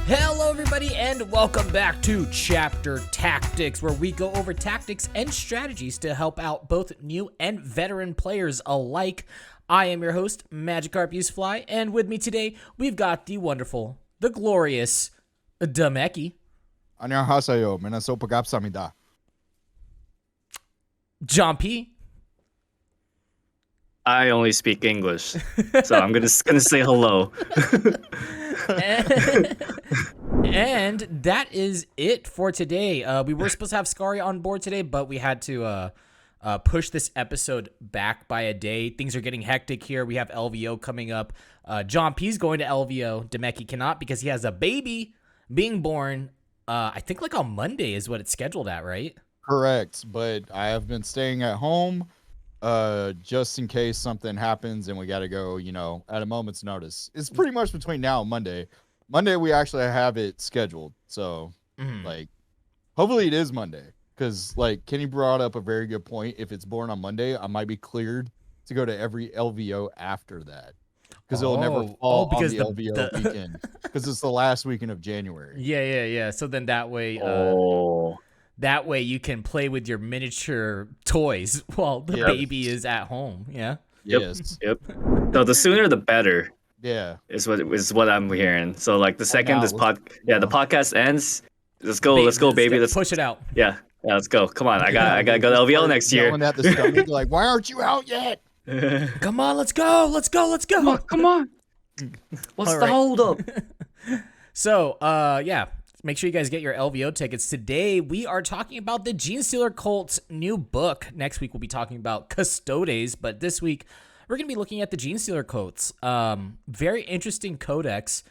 Hello everybody and welcome back to Chapter Tactics, where we go over tactics and strategies to help out both new and veteran players alike. I am your host, Magikarp Usefly, and with me today, we've got the wonderful, the glorious, Demeki. 안녕하세요. 만나서 반갑습니다. John P. I only speak English, so I'm gonna say hello. And that is it for today. We were supposed to have Scary on board today, but we had to push this episode back by a day. Things are getting hectic here. We have LVO coming up. John P's going to LVO. Demeki cannot because he has a baby being born. I think like on Monday is what it's scheduled at, right? Correct, but I have been staying at home just in case something happens and we got to go, at a moment's notice. It's pretty much between now and Monday. Monday, we actually have it scheduled. So, hopefully it is Monday. Because, Kenny brought up a very good point. If it's born on Monday, I might be cleared to go to every LVO after that. Because it'll never fall on the LVO weekend. Because it's the last weekend of January. Yeah. So then that way... That way you can play with your miniature toys while the baby is at home. Yeah. Yes. Yep. So the sooner the better. Yeah. Is what I'm hearing. So the second the podcast ends, let's go, baby. Let's push it out. Yeah, let's go. Come on, I gotta go to LVL next year. At the stomach, like, why aren't you out yet? Come on, let's go. Come on. What's the hold up? So, make sure you guys get your LVO tickets. Today, we are talking about the Genestealer Cults' new book. Next week, we'll be talking about Custodes, but this week, we're going to be looking at the Genestealer Cults. Very interesting codex.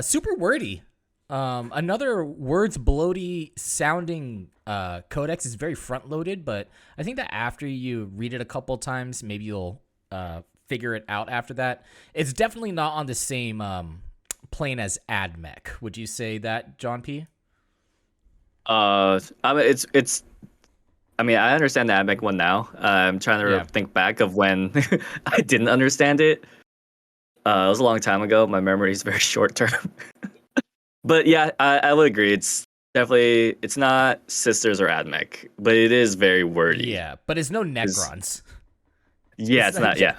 Super wordy. Another words bloaty sounding codex is very front-loaded, but I think that after you read it a couple times, maybe you'll figure it out after that. It's definitely not on the same... plane as AdMech. Would you say that, John P? I understand the AdMech one now. I'm trying to think back of when I didn't understand it. It was a long time ago. My memory is very short term. But yeah, I would agree. It's definitely, it's not Sisters or AdMech, but it is very wordy. Yeah, but it's no Necrons. It's not. Yeah.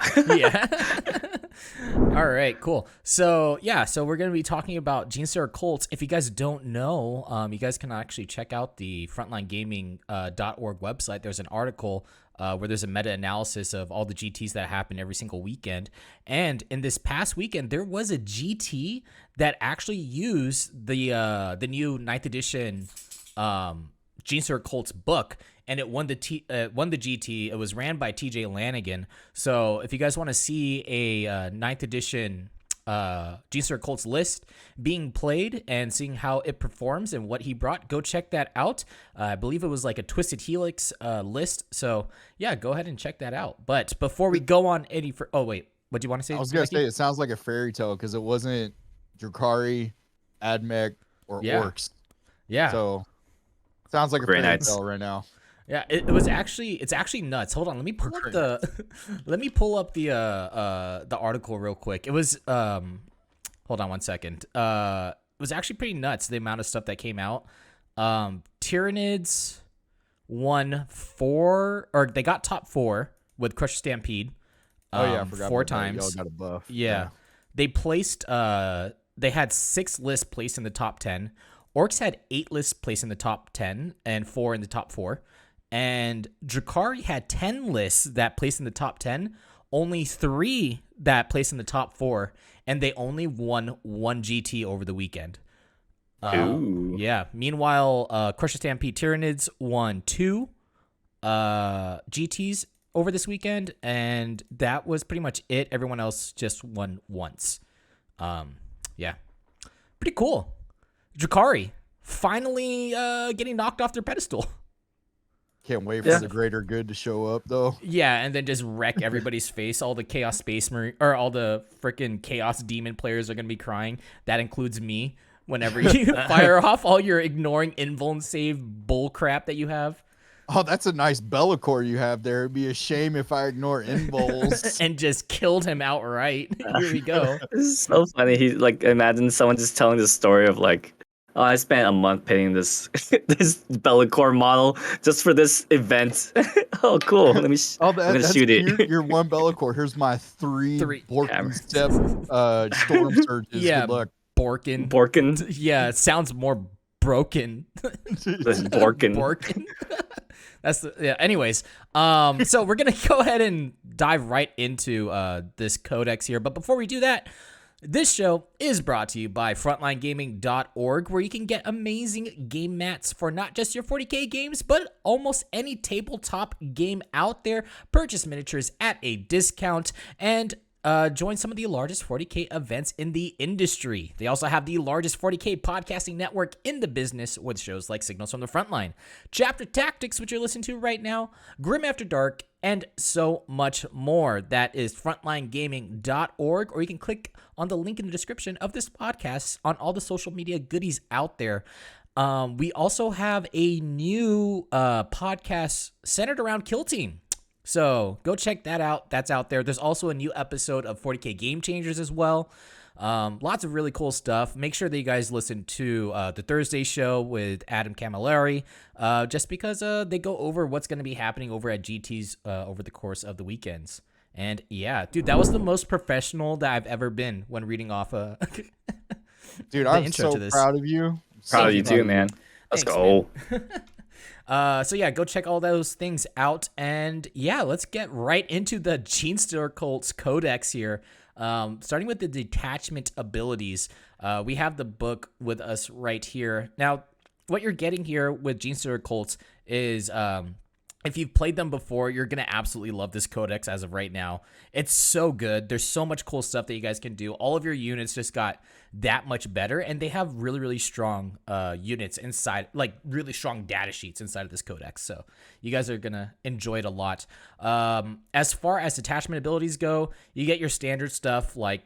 All right, cool. So we're going to be talking about Genestealer Cults. If you guys don't know, you guys can actually check out the frontlinegaming.org website. There's an article where there's a meta-analysis of all the GTs that happen every single weekend. And in this past weekend, there was a GT that actually used the new 9th edition Genestealer Cults book, and it won the GT. It was ran by TJ Lanigan. So if you guys want to see a 9th edition Genestealer Cults list being played and seeing how it performs and what he brought, go check that out. I believe it was like a Twisted Helix list. So yeah, go ahead and check that out. But before we go on any oh wait, what do you want to say? I was going to say, it sounds like a fairy tale because it wasn't Drakari, AdMech, or Orcs. Yeah. So sounds like a fairy tale right now. Yeah, it's actually nuts. Hold on, let me pull up the article real quick. It was hold on one second. It was actually pretty nuts, the amount of stuff that came out. Tyranids won they got top 4 with Crusher Stampede. I forgot 4 times. Y'all got a buff. Yeah. They placed they had 6 lists placed in the top 10. Orcs had 8 lists placed in the top 10 and 4 in the top 4. And Drakari had 10 lists that placed in the top 10, only 3 that placed in the top 4, and they only won 1 GT over the weekend. Yeah. Meanwhile, Crusher Stampede Tyranids won 2 GTs over this weekend, and that was pretty much it. Everyone else just won once. Yeah. Pretty cool. Drakari finally getting knocked off their pedestal. Can't wait for the greater good to show up, though. Yeah, and then just wreck everybody's face. All the Chaos Space Marine, or all the freaking Chaos Demon players are going to be crying. That includes me. Whenever you fire off all your ignoring invuln save bull crap that you have. Oh, that's a nice Bellacore you have there. It'd be a shame if I ignore invols. And just killed him outright. Here we go. This is so funny. He like imagine someone just telling this story of like, oh, I spent a month painting this this Bellacore model just for this event. Oh, cool. Let me. I'm gonna shoot it. Your one Bellacore. Here's my three Borkin step storm surges. Yeah, good luck. Borkin. Yeah, it sounds more broken. This Borkin. Borkin. That's the, yeah. Anyways, so we're gonna go ahead and dive right into this codex here. But before we do that, this show is brought to you by FrontlineGaming.org, where you can get amazing game mats for not just your 40K games, but almost any tabletop game out there. Purchase miniatures at a discount and join some of the largest 40K events in the industry. They also have the largest 40K podcasting network in the business with shows like Signals from the Frontline, Chapter Tactics, which you're listening to right now, Grim After Dark, and so much more. That is frontlinegaming.org, or you can click on the link in the description of this podcast on all the social media goodies out there. We also have a new podcast centered around Kill Team. So go check that out. That's out there. There's also a new episode of 40K Game Changers as well. Lots of really cool stuff. Make sure that you guys listen to the Thursday show with Adam Camilleri, just because they go over what's going to be happening over at GT's over the course of the weekends. And yeah, dude, that was the most professional that I've ever been when reading off Dude, I'm so proud of you. Proud of you too, man. Let's go. So yeah, go check all those things out, and yeah, let's get right into the Genestealer Cults Codex here. Starting with the Detachment Abilities, we have the book with us right here. Now, what you're getting here with Genestealer Cults is, if you've played them before, you're gonna absolutely love this codex as of right now. It's so good. There's so much cool stuff that you guys can do. All of your units just got that much better, and they have really, really strong units inside, like really strong data sheets inside of this codex. So you guys are gonna enjoy it a lot. As far as detachment abilities go, you get your standard stuff, like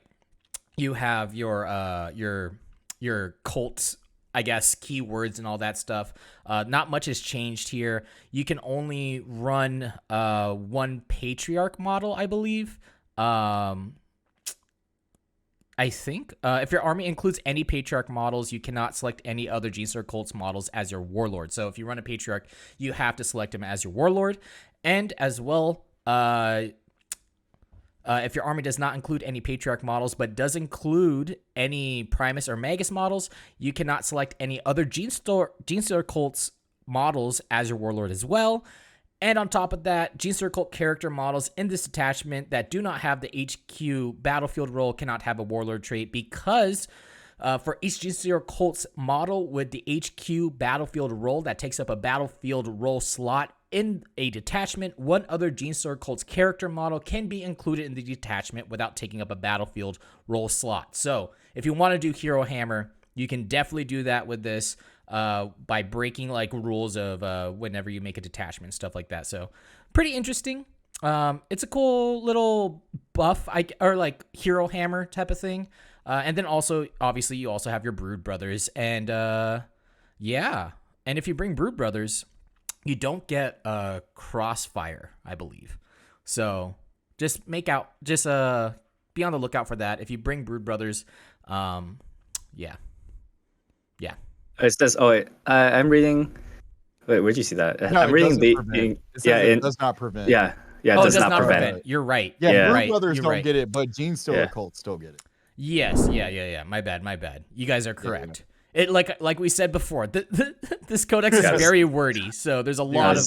you have your cults, I guess, keywords and all that stuff. Not much has changed here. You can only run one Patriarch model, I believe. I think if your army includes any Patriarch models, you cannot select any other Genestealer Cults models as your Warlord. So if you run a Patriarch, you have to select him as your Warlord. And as well, if your army does not include any Patriarch models, but does include any Primus or Magus models, you cannot select any other Genestealer Cults models as your Warlord as well. And on top of that, Genestealer Cult character models in this detachment that do not have the HQ battlefield role cannot have a Warlord trait, because for each Genestealer Cults model with the HQ battlefield role that takes up a battlefield role slot in a detachment, one other Genestealer Cults character model can be included in the detachment without taking up a battlefield role slot. So if you want to do Hero Hammer, you can definitely do that with this by breaking like rules of whenever you make a detachment, stuff like that. So pretty interesting. It's a cool little buff, or like Hero Hammer type of thing. And then also, obviously, you also have your Brood Brothers, and yeah. And if you bring Brood Brothers, you don't get Crossfire, I believe. So just be on the lookout for that. If you bring Brood Brothers, yeah. It says, oh wait, I'm reading. Wait, where'd you see that? No, I'm reading the. It does not prevent. Yeah, it does not prevent. You're right. Yeah, Brood Brothers don't get it, but Genestealer Cults still get it. Yes, yeah. My bad. You guys are correct. Yeah. It like we said before, this codex is very wordy, so there's a lot of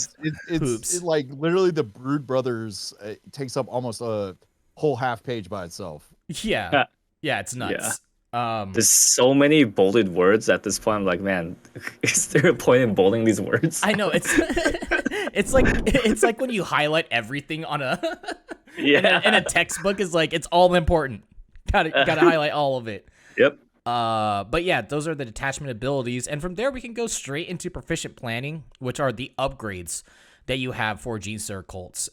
hoops. It's like literally the Brood Brothers takes up almost a whole half page by itself. Yeah, it's nuts. Yeah. There's so many bolded words at this point. I'm like, man, is there a point in bolding these words? I know it's like when you highlight everything on in a textbook, is like it's all important. Gotta highlight all of it. Yep. But yeah, those are the detachment abilities, and from there we can go straight into Proficient Planning, which are the upgrades that you have for Genestealer Cults.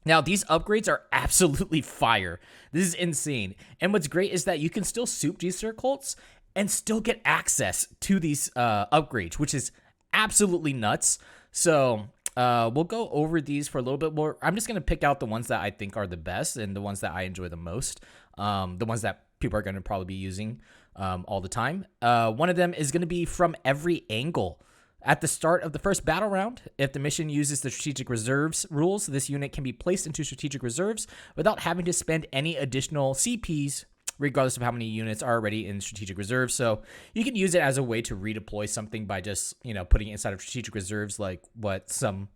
Now, these upgrades are absolutely fire. This is insane. And what's great is that you can still soup Genestealer Cults and still get access to these upgrades, which is absolutely nuts. So we'll go over these for a little bit more. I'm just going to pick out the ones that I think are the best and the ones that I enjoy the most. The ones that people are going to probably be using all the time. One of them is going to be From Every Angle. At the start of the first battle round, if the mission uses the Strategic Reserves rules, this unit can be placed into Strategic Reserves without having to spend any additional CPs, regardless of how many units are already in Strategic Reserves. So you can use it as a way to redeploy something by just, putting it inside of Strategic Reserves like what some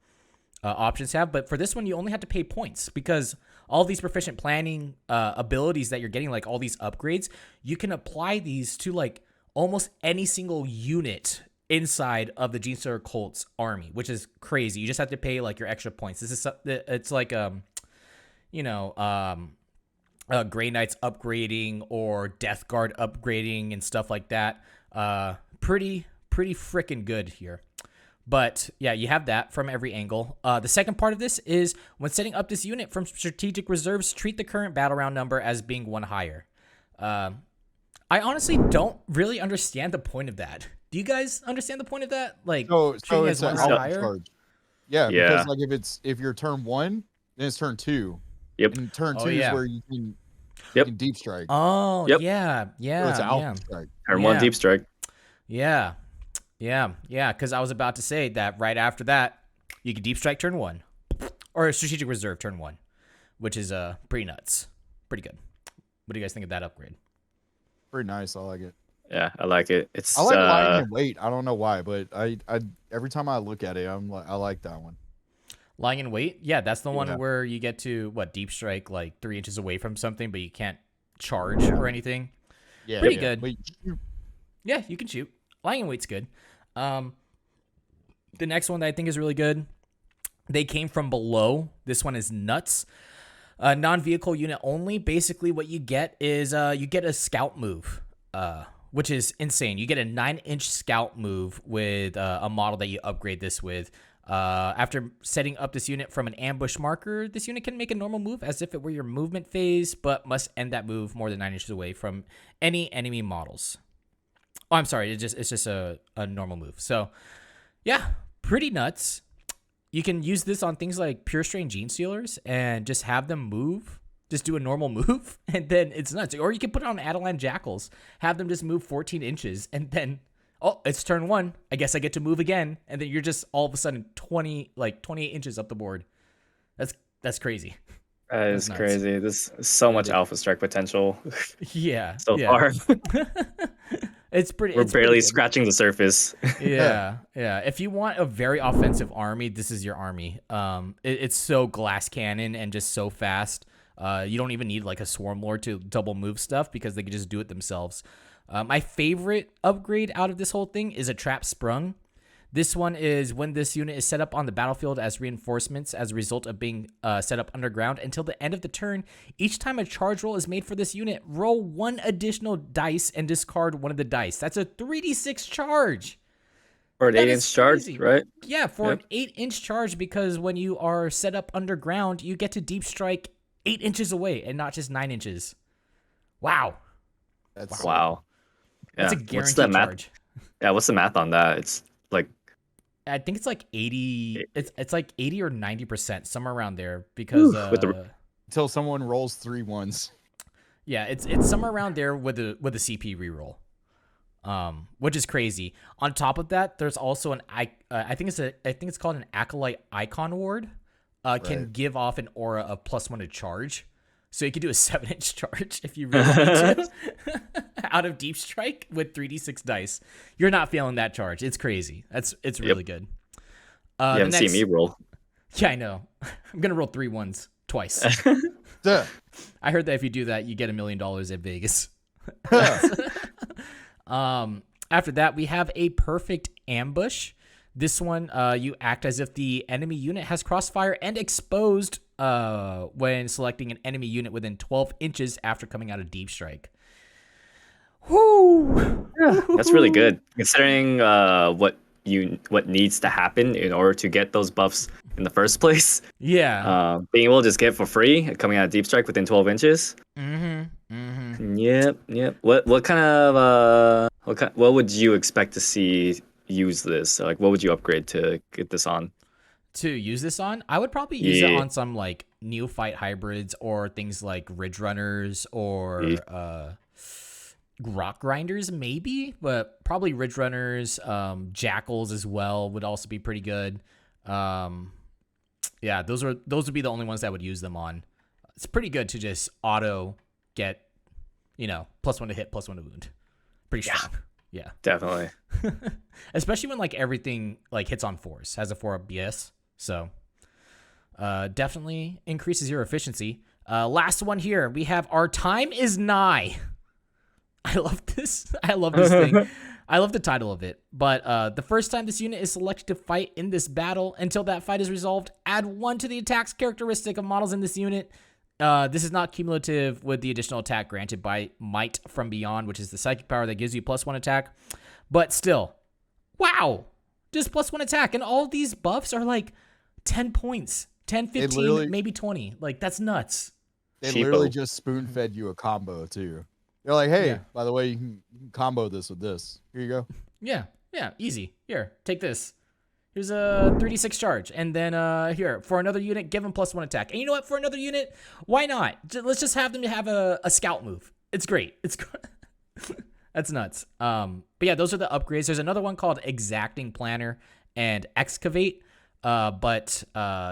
options have. But for this one, you only have to pay points because all these Proficient Planning abilities that you're getting, like all these upgrades, you can apply these to like almost any single unit inside of the Genestealer Cults army, which is crazy. You just have to pay like your extra points. It's like Grey Knights upgrading or Death Guard upgrading and stuff like that. Pretty freaking good here. But yeah, you have that From Every Angle. The second part of this is when setting up this unit from Strategic Reserves, treat the current battle round number as being one higher. I honestly don't really understand the point of that. Do you guys understand the point of that? Like, so it's one an round alpha higher? charge. Yeah, because like if you're turn 1, then it's turn 2. Yep. And turn 2 yeah. is where you can deep strike. Oh, Yep. yeah. So it's an alpha strike. Turn 1 deep strike. Yeah. Because I was about to say that right after that, you can deep strike turn 1 or a Strategic Reserve turn 1, which is pretty nuts. Pretty good. What do you guys think of that upgrade? Pretty nice. I like it. Yeah, I like it. I like lying in wait. I don't know why, but I every time I look at it, I like that one. Lying in wait? Yeah, that's the one where you get to deep strike like 3 inches away from something, but you can't charge or anything. Yeah, pretty good. Wait. Yeah, you can shoot. Lying in wait's good. The next one that I think is really good. They came from below. This one is nuts. Non-vehicle unit only. Basically, what you get is you get a scout move. Which is insane. You get a 9-inch scout move with a model that you upgrade this with. After setting up this unit from an ambush marker, this unit can make a normal move as if it were your movement phase, but must end that move more than 9 inches away from any enemy models. Oh, I'm sorry. It's just a normal move. So, yeah, pretty nuts. You can use this on things like Pure Strain Genestealers and just have them move. Just do a normal move, and then it's nuts. Or you can put it on Adeline Jackals, have them just move 14 inches, and then, oh, it's turn 1. I guess I get to move again, and then you're just all of a sudden 28 inches up the board. That's crazy. That is crazy. There's so much alpha strike potential. Yeah. So far. It's pretty. We're barely scratching the surface. Yeah. If you want a very offensive army, this is your army. It's so glass cannon and just so fast. You don't even need like a Swarm Lord to double move stuff because they can just do it themselves. My favorite upgrade out of this whole thing is a Trap Sprung. This one is when this unit is set up on the battlefield as reinforcements as a result of being set up underground until the end of the turn. Each time a charge roll is made for this unit, roll 1 additional dice and discard 1 of the dice. That's a 3d6 charge. Or an 8-inch charge, right? Yeah, for an 8-inch charge, because when you are set up underground, you get to deep strike 8 inches away and not just 9 inches. Wow. Wow. Yeah. That's a guaranteed charge. Yeah, what's the math on that? It's like, I think it's like 80. It's like 80 or 90%, somewhere around there. Because until someone rolls 3 1s. Yeah, it's somewhere around there with a CP reroll, which is crazy. On top of that, there's also I think it's called an Acolyte Icon Ward. Can give off an aura of +1 to charge. So you can do a 7-inch charge if you really need to out of deep strike with 3d6 dice. You're not feeling that charge. It's crazy. It's really good. You haven't seen me roll. Yeah, I know. I'm gonna roll 3 1s twice. I heard that if you do that, you get $1 million at Vegas. After that, we have a Perfect Ambush. This one, you act as if the enemy unit has crossfire and exposed when selecting an enemy unit within 12 inches after coming out of deep strike. Whoo! Yeah, that's really good, considering what needs to happen in order to get those buffs in the first place. Yeah. Being able to just get it for free, coming out of deep strike within 12 inches. Yep. What kind of what would you expect to see use this? So, like, what would you upgrade to get this on? To use this on, I would probably use it on some like neophyte hybrids or things like Ridge Runners or Rock Grinders, maybe, but probably Ridge Runners, Jackals as well would also be pretty good. Yeah, those would be the only ones that would use them on. It's pretty good to just auto get, +1 to hit, +1 to wound. Pretty strong. Yeah. Definitely. Especially when like everything like hits on 4s, has a 4-up BS. So definitely increases your efficiency. Last one here. We have our Time Is Nigh. I love this. I love this thing. I love the title of it. But the first time this unit is selected to fight in this battle, until that fight is resolved, add 1 to the attack's characteristic of models in this unit. This is not cumulative with the additional attack granted by Might from Beyond, which is the psychic power that gives you +1 attack. But still, wow, just +1 attack. And all these buffs are like 10 points, 10, 15, maybe 20. Like, that's nuts. They literally just spoon-fed you a combo, too. They're like, hey, by the way, you can combo this with this. Here you go. Yeah, easy. Here, take this. Here's a 3d6 charge. And then here, for another unit, give them +1 attack. And you know what? For another unit, why not? Let's just have them have a scout move. It's great. It's That's nuts. But yeah, those are the upgrades. There's another one called Exacting Planner and Excavate. But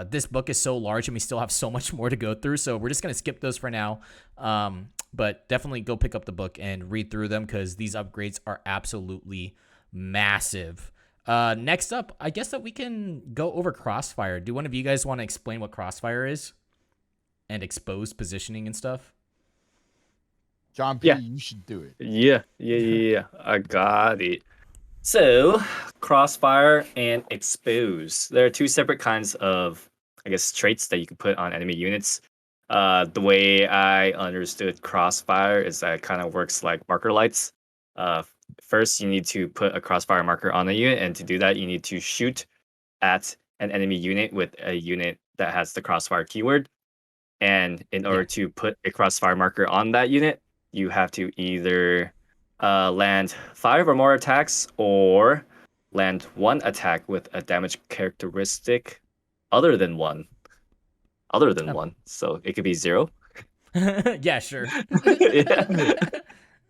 this book is so large and we still have so much more to go through. So we're just going to skip those for now. But definitely go pick up the book and read through them because these upgrades are absolutely massive. Next up, I guess that we can go over Crossfire. Do one of you guys want to explain what Crossfire is and expose positioning and stuff? John P., you should do it. Yeah. I got it. So, Crossfire and Expose. There are 2 separate kinds of, I guess, traits that you can put on enemy units. The way I understood Crossfire is that it kind of works like marker lights. First, you need to put a Crossfire marker on a unit, and to do that, you need to shoot at an enemy unit with a unit that has the Crossfire keyword. And in order to put a Crossfire marker on that unit, you have to either land 5 or more attacks, or land 1 attack with a damage characteristic other than 1. So it could be 0. Yeah, sure.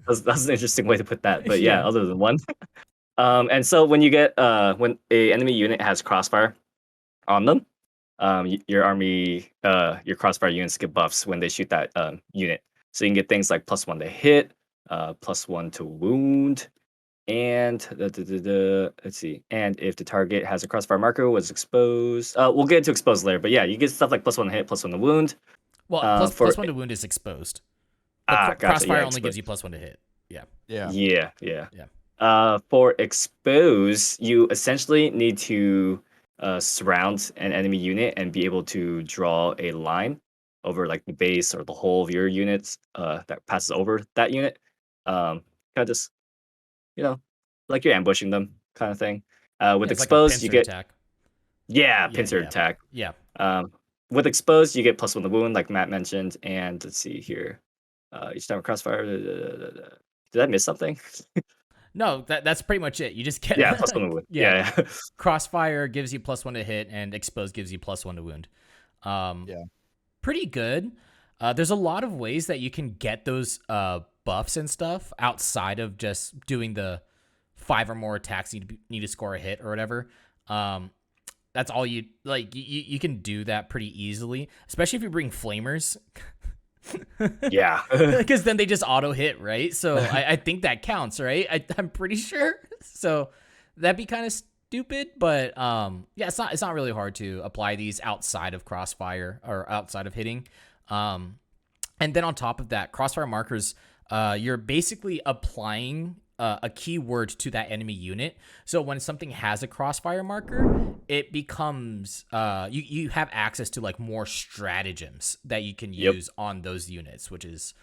That's an interesting way to put that. But yeah, other than 1. And so when you get when a enemy unit has Crossfire on them, your Crossfire units get buffs when they shoot that unit. So you can get things like +1 to hit, +1 to wound, and let's see. And if the target has a Crossfire marker, was exposed. We'll get into exposed later, but yeah, you get stuff like +1 to hit, +1 to wound. Well, +1 to wound is exposed. But Crossfire only gives you +1 to hit. Yeah. For expose, you essentially need to surround an enemy unit and be able to draw a line over like the base or the whole of your units that passes over that unit. Kind of just, like you're ambushing them kind of thing. With expose, like you get attack. Pincer attack. Yeah. With expose, you get +1 to wound, like Matt mentioned, and let's see here. Each time a Crossfire. Did I miss something? No, that's pretty much it. You just get +1 to wound. Yeah. Crossfire gives you +1 to hit, and expose gives you +1 to wound. Pretty good. There's a lot of ways that you can get those buffs and stuff outside of just doing the 5 or more attacks you need to score a hit or whatever. That's all you like. You can do that pretty easily, especially if you bring flamers. Yeah, because then they just auto hit, right? So I think that counts, right? I'm pretty sure. So that'd be kind of stupid, but it's not really hard to apply these outside of Crossfire or outside of hitting. And then on top of that, Crossfire markers, you're basically applying a keyword to that enemy unit. So when something has a Crossfire marker, it becomes you have access to like more stratagems that you can use on those units, which is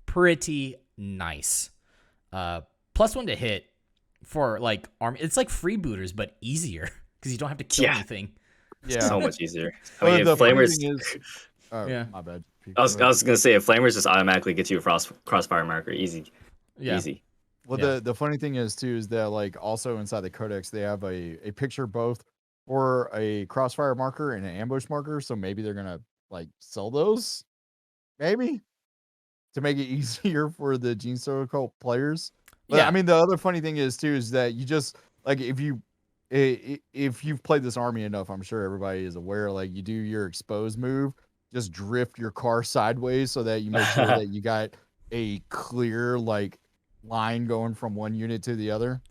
pretty nice. +1 to hit for like army, it's like freebooters but easier because you don't have to kill anything. Yeah, so much easier. I mean, the flamers is, my bad. I was gonna say, if flamers just automatically get you a Crossfire marker, easy. Yeah. Easy. Well, the funny thing is too is that like also inside the Codex they have a picture both for a crossfire marker and an ambush marker. So maybe they're gonna like sell those, maybe to make it easier for the Genestealer Cult players. But I mean, the other funny thing is too is that you just like if you've played this army enough, I'm sure everybody is aware. Like you do your expose move, just drift your car sideways so that you make sure that you got a clear like line going from one unit to the other.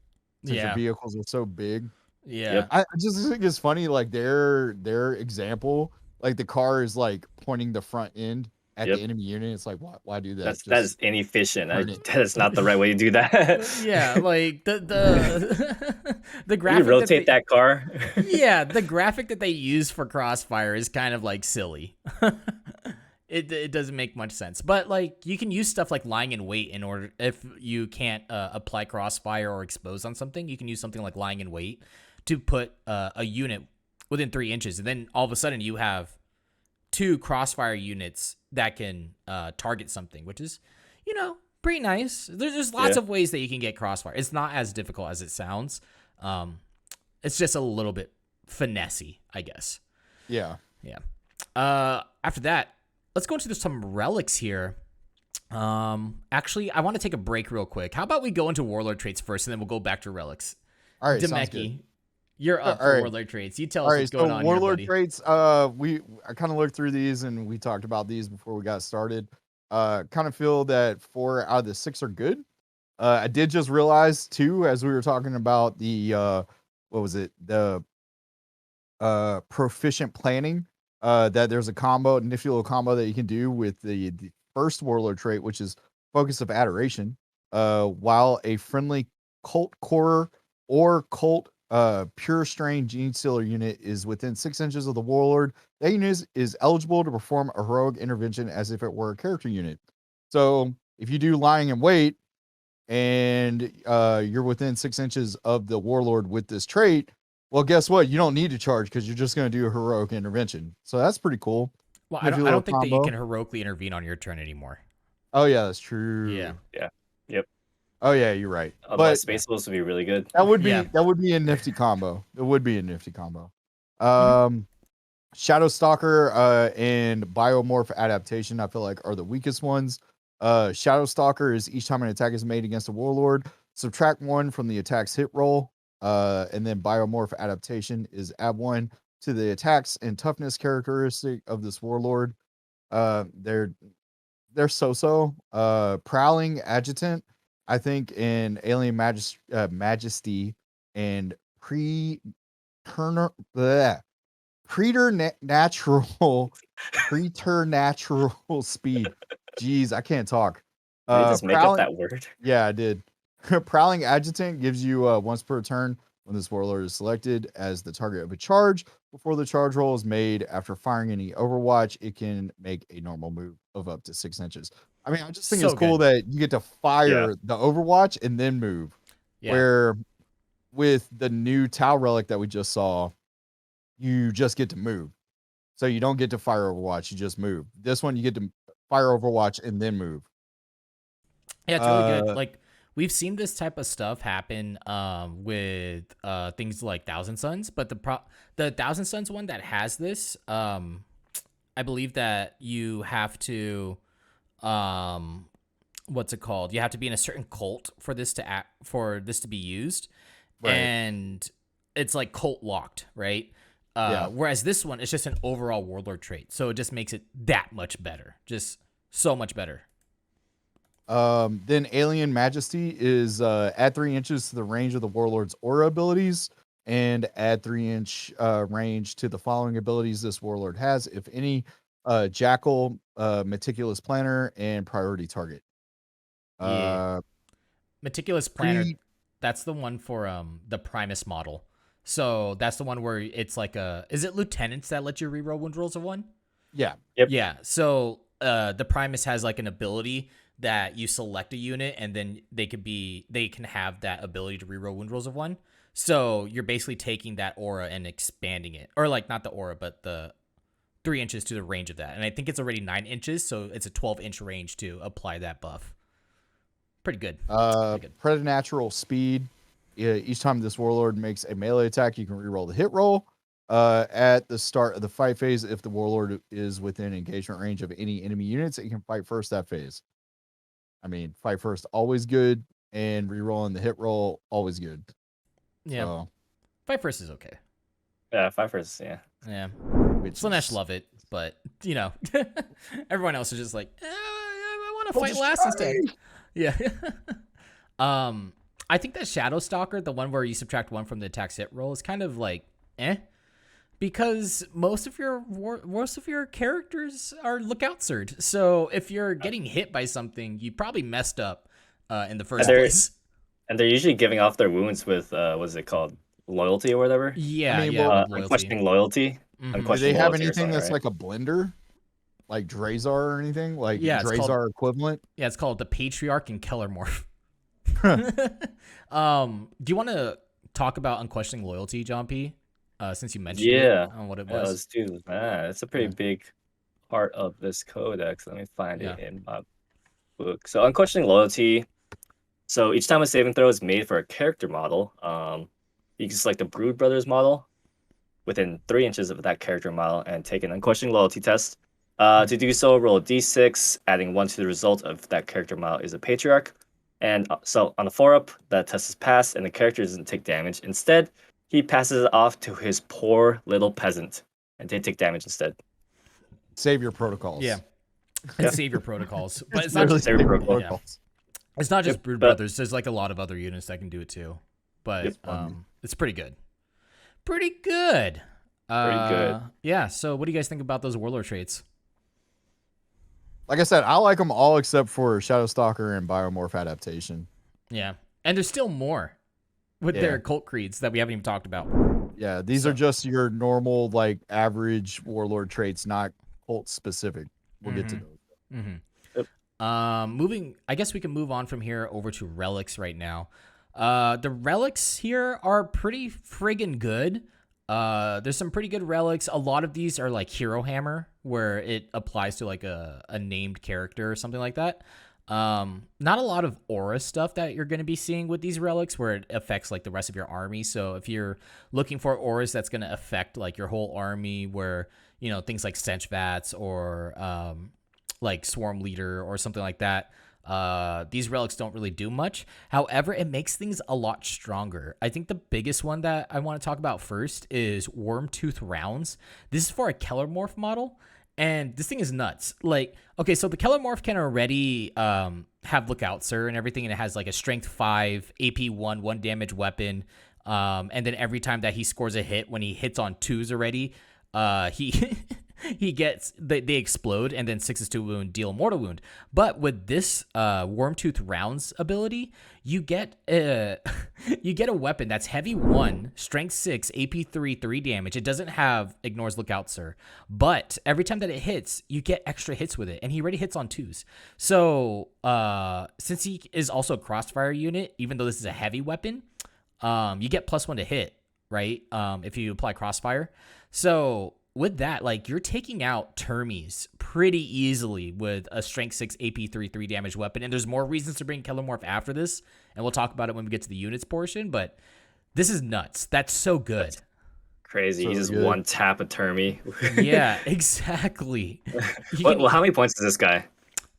Since your vehicles are so big. Yeah. I just think it's funny, like their example, like the car is like pointing the front end at the enemy unit. It's like, why do that? That is inefficient. That is not the right way to do that. Like the graphic. You rotate that car. The graphic that they use for Crossfire is kind of like silly. It doesn't make much sense, but like you can use stuff like lying in wait in order if you can't apply Crossfire or expose on something. You can use something like lying in wait to put a unit within 3 inches, and then all of a sudden you have 2 Crossfire units that can target something, which is, pretty nice. There's lots of ways that you can get Crossfire. It's not as difficult as it sounds. It's just a little bit finessey, I guess. Yeah. After that, let's go into some relics here. Actually, I want to take a break real quick. How about we go into Warlord Traits first, and then we'll go back to relics. All right, Demeki, you're up for Warlord Traits. You tell us what's going on Warlord here, Traits, I kind of looked through these and we talked about these before we got started. Kind of feel that 4 out of the 6 are good. I did just realize too, as we were talking about the what was it? The Proficient Planning, that there's a combo, nifty little combo that you can do with the first Warlord trait, which is Focus of Adoration. While a friendly cult core or cult pure strain Genestealer unit is within 6 inches of the Warlord, that unit is eligible to perform a heroic intervention as if it were a character unit. So if you do lying in wait and you're within 6 inches of the Warlord with this trait, well, guess what? You don't need to charge because you're just going to do a heroic intervention. So that's pretty cool. Well, I don't think that you can heroically intervene on your turn anymore. Oh yeah, that's true. Yep. Oh yeah, you're right. Otherwise, Space supposed to be really good. That would be a nifty combo. It would be a nifty combo. Shadow Stalker and Biomorph Adaptation, I feel like, are the weakest ones. Shadow Stalker is each time an attack is made against a Warlord, subtract 1 from the attack's hit roll. And then Biomorph Adaptation is add 1 to the attacks and toughness characteristic of this Warlord. They're so-so. Prowling Adjutant, I think in Alien Majesty and preternatural speed. Jeez, I can't talk. Did you just make up that word? Yeah, I did. Prowling Adjutant gives you once per turn when this Warlord is selected as the target of a charge. Before the charge roll is made, after firing any Overwatch, it can make a normal move of up to 6 inches. I mean, I just think it's cool that you get to fire the Overwatch and then move. Yeah. Where with the new Tau Relic that we just saw, you just get to move. So you don't get to fire Overwatch, you just move. This one, you get to fire Overwatch and then move. Yeah, it's really good. Like, we've seen this type of stuff happen with things like Thousand Suns, but the Thousand Suns one that has this, I believe that you have to, what's it called? You have to be in a certain cult for this to be used, right. And it's like cult locked, right? Whereas this one, it's just an overall Warlord trait, so it just makes it that much better, just so much better. Then Alien Majesty is add 3 inches to the range of the Warlord's aura abilities and add 3-inch range to the following abilities this Warlord has, if any: Jackal, Meticulous Planner, and Priority Target. Meticulous Planner, that's the one for the Primus model. So that's the one where it's like is it lieutenants that let you reroll wound rolls of 1? Yeah. Yep. Yeah. So the Primus has like an ability that you select a unit and then they can have that ability to reroll wound rolls of 1. So you're basically taking that aura and expanding it, or like not the aura, but the 3 inches to the range of that. And I think it's already 9 inches, so it's a 12-inch range to apply that buff. Pretty good. Preternatural speed. Each time this warlord makes a melee attack, you can reroll the hit roll. At the start of the fight phase, if the warlord is within engagement range of any enemy units, it can fight first that phase. I mean, fight first, always good, and rerolling the hit roll, always good. Yeah. So, Fight first is okay. Yeah, fight first. Yeah. Yeah. Slanesh love it, but everyone else is just like, I want to fight last instead. Yeah. I think that Shadow Stalker, the one where you subtract 1 from the attack's hit roll, is kind of like, because most of your characters are lookout surge. So if you're getting hit by something, you probably messed up in the first place. And they're usually giving off their wounds with what's it called, loyalty or whatever. Yeah, Unquestioning loyalty. Do they have anything that's like a blender, like Drazar or anything, like Drazar equivalent? Yeah, it's called the Patriarch and Keller Morph. Do you want to talk about Unquestioning Loyalty, John P? Since you mentioned what it was. Let's do that. It's a pretty big part of this codex. Let me find it in my book. So Unquestioning Loyalty. So each time a saving throw is made for a character model, you can select the Brood Brothers model within 3 inches of that character model and take an Unquestioning Loyalty test. To do so, roll a d6, adding 1 to the result of that character model is a Patriarch. And so on the 4-up, that test is passed and the character doesn't take damage. Instead, he passes it off to his poor little peasant, and they take damage instead. Savior protocols. Yeah. Savior protocols. But it's not not just Savior protocols. It's not just Brood Brothers. There's like a lot of other units that can do it too. But it's pretty good. Pretty good. Yeah, so what do you guys think about those Warlord traits? Like I said, I like them all except for Shadow Stalker and Biomorph adaptation. Yeah. And there's still more with their cult creeds that we haven't even talked about. Yeah, these are just your normal, like, average Warlord traits, not cult specific. We'll get to those. I guess we can move on from here over to relics right now. The relics here are pretty friggin' good. There's some pretty good relics. A lot of these are like Hero Hammer, where it applies to like a named character or something like that. Not a lot of aura stuff that you're going to be seeing with these relics where it affects like the rest of your army. So if you're looking for auras that's going to affect like your whole army, where, things like Stench Vats or like Swarm Leader or something like that, these relics don't really do much. However, it makes things a lot stronger. I think the biggest one that I want to talk about first is Wormtooth Rounds. This is for a Keller Morph model. And this thing is nuts. Like, okay, so the Keller Morph can already have Lookout Sir and everything, and it has like a Strength 5, AP 1 damage weapon. And then every time that he scores a hit, when he hits on 2s already, he gets, they explode, and then 6 to wound, deal mortal wound. But with this Wormtooth Rounds ability, you get a weapon that's heavy 1, strength 6, AP 3 damage. It doesn't have ignores Lookout Sir, but every time that it hits, you get extra hits with it, and he already hits on 2s. So since he is also a crossfire unit, even though this is a heavy weapon, you get +1 to hit, right? If you apply crossfire. So with that, like, you're taking out Termies pretty easily with a Strength 6 AP 3 damage weapon. And there's more reasons to bring Keller Morph after this, and we'll talk about it when we get to the units portion, but this is nuts. That's so good. That's crazy. So you just one tap a Termy. Yeah, exactly. Well, how many points is this guy?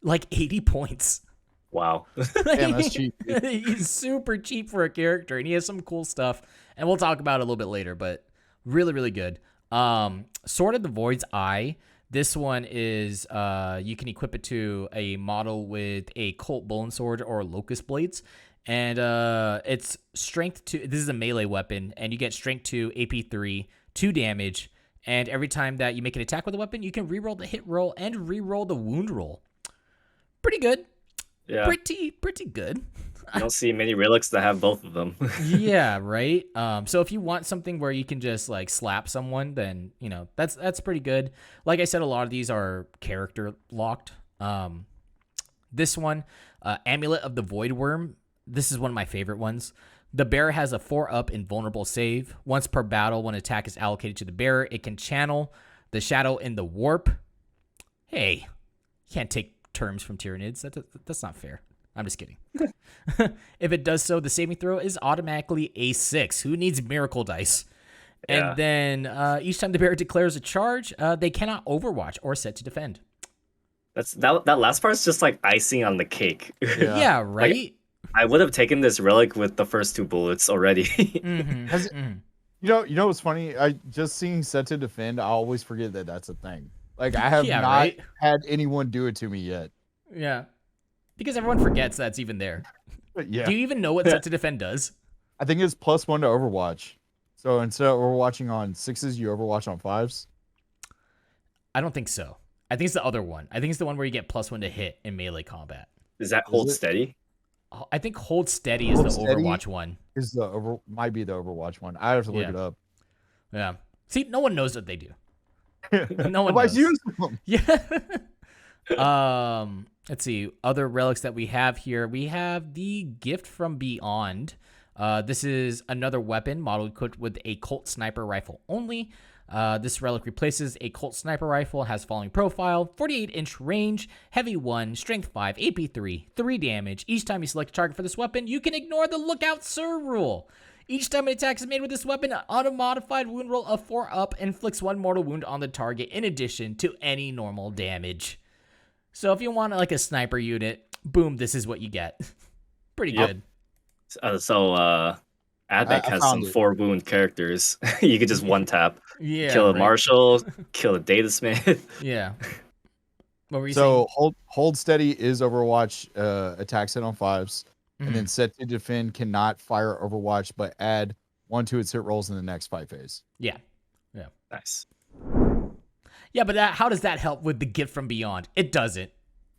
Like 80 points. Wow. Damn, that's cheap. He's super cheap for a character, and he has some cool stuff, and we'll talk about it a little bit later, but really, really good. Sword of the Void's Eye. This one is you can equip it to a model with a Cult Bone Sword or Locust Blades, and it's strength 2. This is a melee weapon, and you get strength 2, AP 3, 2 damage, and every time that you make an attack with a weapon, you can reroll the hit roll and reroll the wound roll. Pretty good. Yeah. Pretty good. I don't see many relics that have both of them. Yeah, right. So if you want something where you can just like slap someone, then that's pretty good. Like I said, a lot of these are character locked. This one, Amulet of the Void Worm. This is one of my favorite ones. The bearer has a 4-up invulnerable save. Once per battle, when attack is allocated to the bearer, it can channel the Shadow in the Warp. Hey, you can't take terms from Tyranids. That's not fair. I'm just kidding. If it does so, the saving throw is automatically a 6. Who needs miracle dice? Yeah. And then each time the bearer declares a charge, they cannot overwatch or set to defend. That last part's just like icing on the cake. Yeah, right? Like, I would have taken this relic with the first 2 bullets already. You know what's funny? I just seeing set to defend. I always forget that that's a thing. Like I have not had anyone do it to me yet. Yeah, because everyone forgets that's even there. But yeah. Do you even know what set to defend does? I think it's +1 to Overwatch. So instead of overwatching on 6s, you overwatch on 5s. I don't think so. I think it's the other one. I think it's the one where you get +1 to hit in melee combat. Is that hold steady? I think hold steady is the Overwatch one. Might be the Overwatch one. I have to look it up. Yeah. See, no one knows what they do. No one knows. Use them. Yeah. Let's see. Other relics that we have here. We have the Gift from Beyond. This is another weapon model equipped with a Colt sniper rifle only. This relic replaces a Colt sniper rifle, has following profile, 48-inch range, heavy 1, strength 5, AP 3, 3 damage. Each time you select a target for this weapon, you can ignore the Lookout Sir rule. Each time an attack is made with this weapon, an auto-modified wound roll of 4 up inflicts 1 mortal wound on the target in addition to any normal damage. So if you want like a sniper unit, boom, this is what you get. Pretty good. Admech has some 4 wound characters. You could just one tap. Yeah. Kill a Marshal, kill a Data Smith. Yeah. What were you saying? Hold steady is Overwatch attacks hit on 5s. And then set to defend cannot fire Overwatch, but add 1 to its hit rolls in the next fight phase. Yeah. Nice. Yeah, but how does that help with the Gift from Beyond? It doesn't.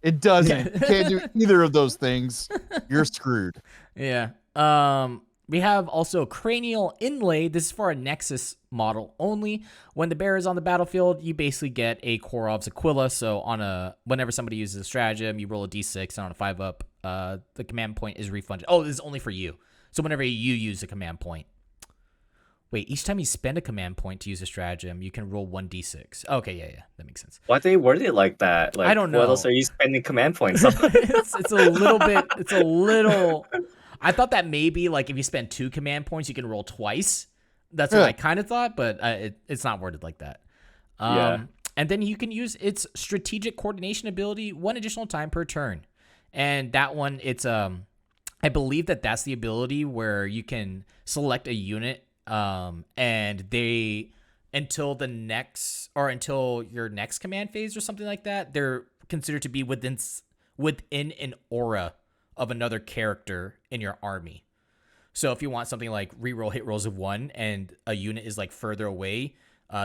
It doesn't. You can't do either of those things. You're screwed. Yeah. We have also Cranial Inlay. This is for a Nexus model only. When the bearer is on the battlefield, you basically get a Korov's Aquila. So whenever somebody uses a stratagem, you roll a d6, and on a 5-up, the command point is refunded. Oh, this is only for you. So whenever you use a command point. Wait, each time you spend a command point to use a stratagem, you can roll 1d6. Okay, yeah, that makes sense. Why they worded it like that? Like, I don't know. What else are you spending command points on? It's a little... I thought that maybe like if you spend 2 command points, you can roll twice. That's what I kind of thought, but it's not worded like that. And then you can use its strategic coordination ability 1 additional time per turn. And that one, it's I believe that's the ability where you can select a unit, and they until your next command phase or something like that, they're considered to be within an aura of another character in your army. So if you want something like reroll hit rolls of 1 and a unit is like further away,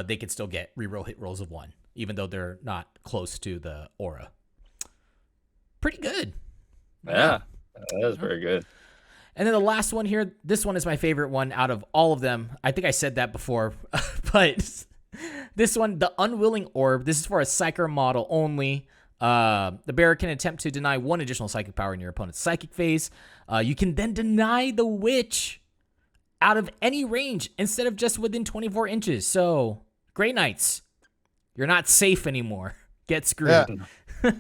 they can still get reroll hit rolls of 1, even though they're not close to the aura. Pretty good. Yeah, that is very good. And then the last one here, this one is my favorite one out of all of them. I think I said that before, but this one, the Unwilling Orb, this is for a Psyker model only. The bearer can attempt to deny 1 additional psychic power in your opponent's psychic phase. You can then deny the witch out of any range instead of just within 24 inches. So, Grey Knights, you're not safe anymore. Get screwed. Yeah.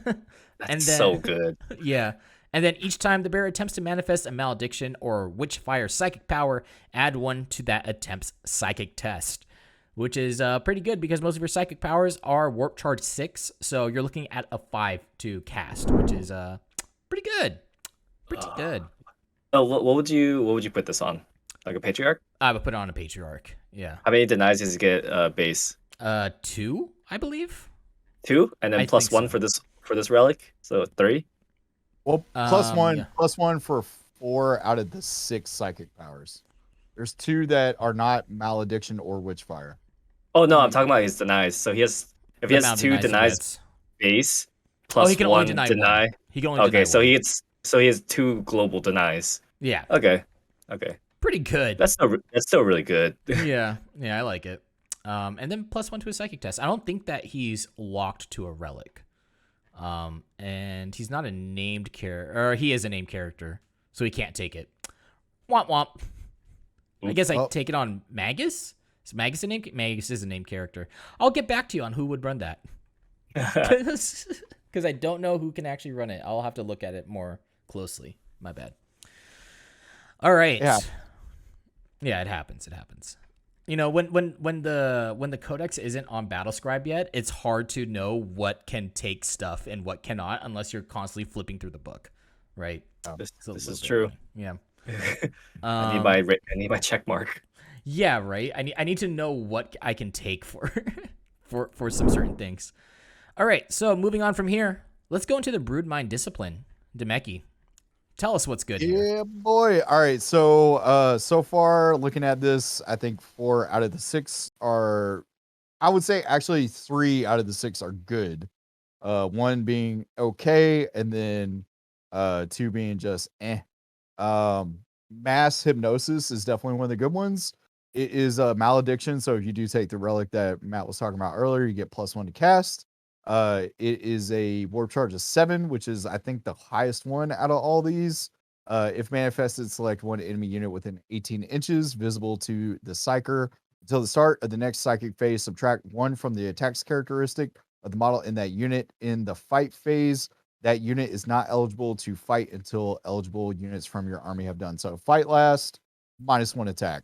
That's so good. Yeah. And then each time the bearer attempts to manifest a malediction or witchfire psychic power, add 1 to that attempt's psychic test, which is pretty good because most of your psychic powers are warp charge 6, so you're looking at a 5 to cast, which is pretty good. Pretty good. Oh, what would you put this on? Like a Patriarch? I would put it on a Patriarch. Yeah. How many denies does it get base? 2, I believe. 2, and then plus 1 for this relic, so 3. Well, +1 for 4 out of the 6 psychic powers. There's 2 that are not malediction or witchfire. Oh no, I'm talking about his denies. So he has 2 denies base plus he can 1 only deny. He can only deny. Okay, so he has 2 global denies. Yeah. Okay. Pretty good. That's still really good. Yeah, I like it. And then +1 to his psychic test. I don't think that he's locked to a relic. And he's not a named character, or he is a named character, so he can't take it. Womp womp. I guess I take it on Magus. Is Magus a name? Magus is a named character. I'll get back to you on who would run that. Because I don't know who can actually run it. I'll have to look at it more closely. My bad. All right. Yeah. Yeah, it happens. It happens. You know, when the Codex isn't on Battlescribe yet, it's hard to know what can take stuff and what cannot unless you're constantly flipping through the book, right? This It's a this little is bit true. annoying. Yeah. I need my check mark. Yeah, right. I need to know what I can take for for some certain things. All right, so moving on from here, let's go into the Broodmind discipline. Demeki, tell us what's good here. Yeah, boy. All right. So, so far looking at this, I think 4 out of the 6 are, I would say actually 3 out of the 6 are good. 1 being okay, and then 2 being just eh. Um, Mass hypnosis is definitely one of the good ones. It is a malediction, so if you do take the relic that Matt was talking about earlier, you get +1 to cast. It is a warp charge of 7, which is I think the highest one out of all these. If manifested, select one enemy unit within 18 inches, visible to the psyker. Until the start of the next psychic phase, subtract 1 from the attacks characteristic of the model in that unit. In the fight phase, that unit is not eligible to fight until eligible units from your army have done so. Fight last, -1 attack.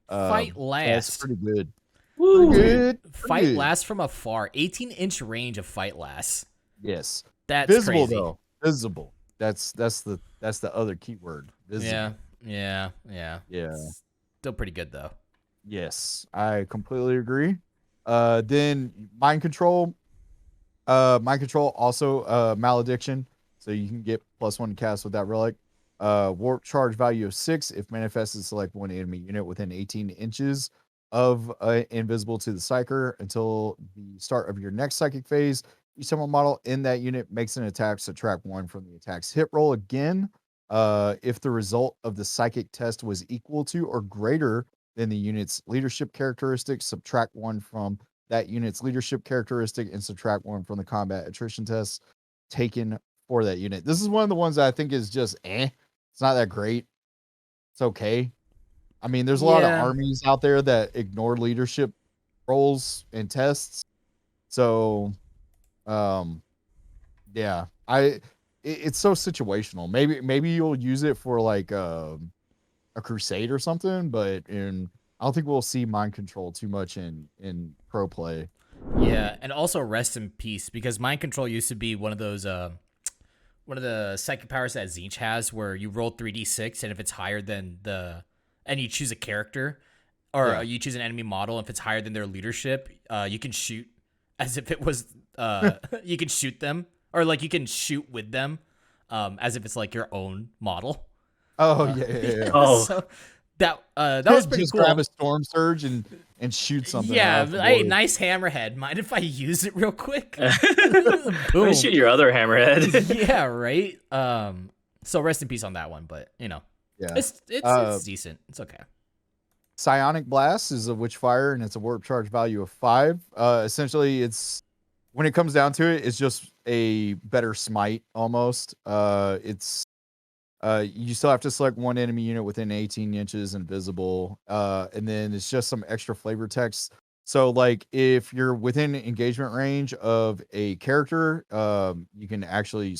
Fight That's last. pretty good. Woo. Pretty good. Pretty Fight good. last from afar. 18-inch range of fight last. Yes. That's Visible crazy. though. Visible. That's the other keyword. Visible. Yeah. Yeah. Still pretty good though. Yes. I completely agree. Then mind control. Mind control also malediction. So you can get +1 to cast with that relic. Warp charge value of 6. If manifested, select one enemy unit within 18 inches of invisible to the psyker until the start of your next psychic phase. Each summon model in that unit makes an attack, subtract 1 from the attack's hit roll again. If the result of the psychic test was equal to or greater than the unit's leadership characteristic, subtract 1 from that unit's leadership characteristic and subtract 1 from the combat attrition test taken for that unit. This is one of the ones that I think is just it's not that great. It's okay. I mean, there's a lot of armies out there that ignore leadership roles and tests. So, yeah, it's so situational. Maybe you'll use it for like a crusade or something, but I don't think we'll see mind control too much in pro play. Yeah, and also rest in peace, because mind control used to be one of those one of the psychic powers that Tzeentch has, where you roll 3d6, and if it's higher than and you choose a character, or you choose an enemy model, if it's higher than their leadership, you can shoot as if it was you can shoot them, or like you can shoot with them, as if it's like your own model. Oh yeah. Oh. So that was pretty just cool. grab a storm surge and shoot something. Yeah, out of the hey, board. nice hammerhead. Mind if I use it real quick? Let Boom. me shoot your other hammerhead. Yeah, right. So rest in peace on that one, but you know, Yeah. it's decent. It's okay. Psionic Blast is a Witchfire, and it's a warp charge value of 5. Essentially, it's when it comes down to it, it's just a better smite almost. It's you still have to select one enemy unit within 18 inches invisible, and then it's just some extra flavor text. So, like, if you're within engagement range of a character, you can actually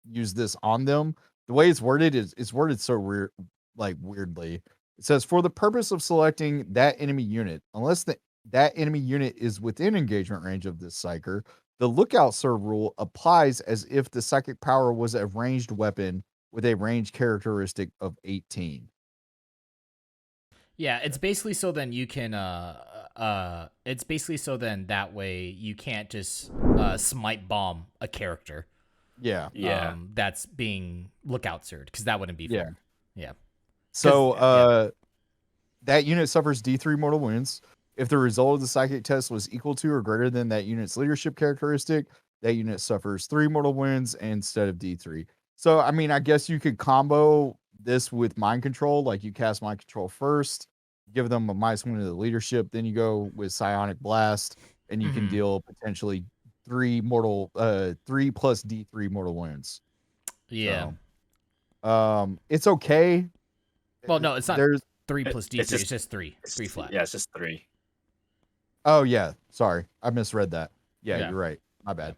use this on them. The way it's worded is it's worded so weird, like weirdly. It says, for the purpose of selecting that enemy unit, unless that enemy unit is within engagement range of this psyker, the lookout serve rule applies as if the psychic power was a ranged weapon with a range characteristic of 18. Yeah, it's basically so then you can it's basically so then that way you can't just smite bomb a character. Yeah. That's being lookout served, because that wouldn't be fun. Yeah. So that unit suffers D3 mortal wounds. If the result of the psychic test was equal to or greater than that unit's leadership characteristic, that unit suffers 3 mortal wounds instead of D3. So, I mean, I guess you could combo this with mind control. Like, you cast mind control first, give them a -1 to the leadership, then you go with Psionic Blast, and you can deal potentially 3 plus D3 mortal wounds. Yeah. So, it's okay. Well, no, it's not. There's 3 plus D3. It's just 3. 3 flat. Yeah, it's just 3. Oh yeah, sorry, I misread that. Yeah, Yeah. you're right. My bad.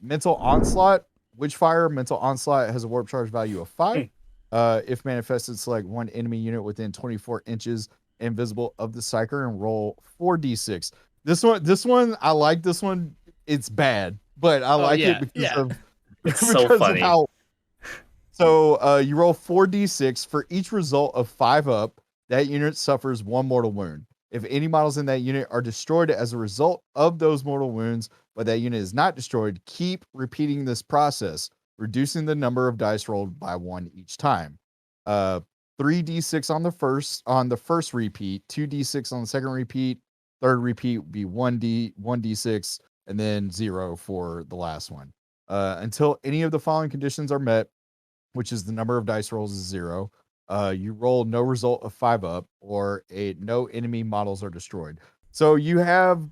Mental Onslaught. Witchfire, Mental Onslaught has a warp charge value of 5. If manifested, select one enemy unit within 24 inches invisible of the Psyker and roll 4d6. This one, I like this one. It's bad, but I like it because of it's so funny. So you roll 4d6 for each result of 5 up. That unit suffers 1 mortal wound. If any models in that unit are destroyed as a result of those mortal wounds, but that unit is not destroyed, keep repeating this process, reducing the number of dice rolled by 1 each time. 3d6 on the first repeat, 2d6 on the second repeat, third repeat would be 1d6, and then 0 for the last one. Until any of the following conditions are met, which is the number of dice rolls is 0. You roll no result of 5 up, or no enemy models are destroyed. So you have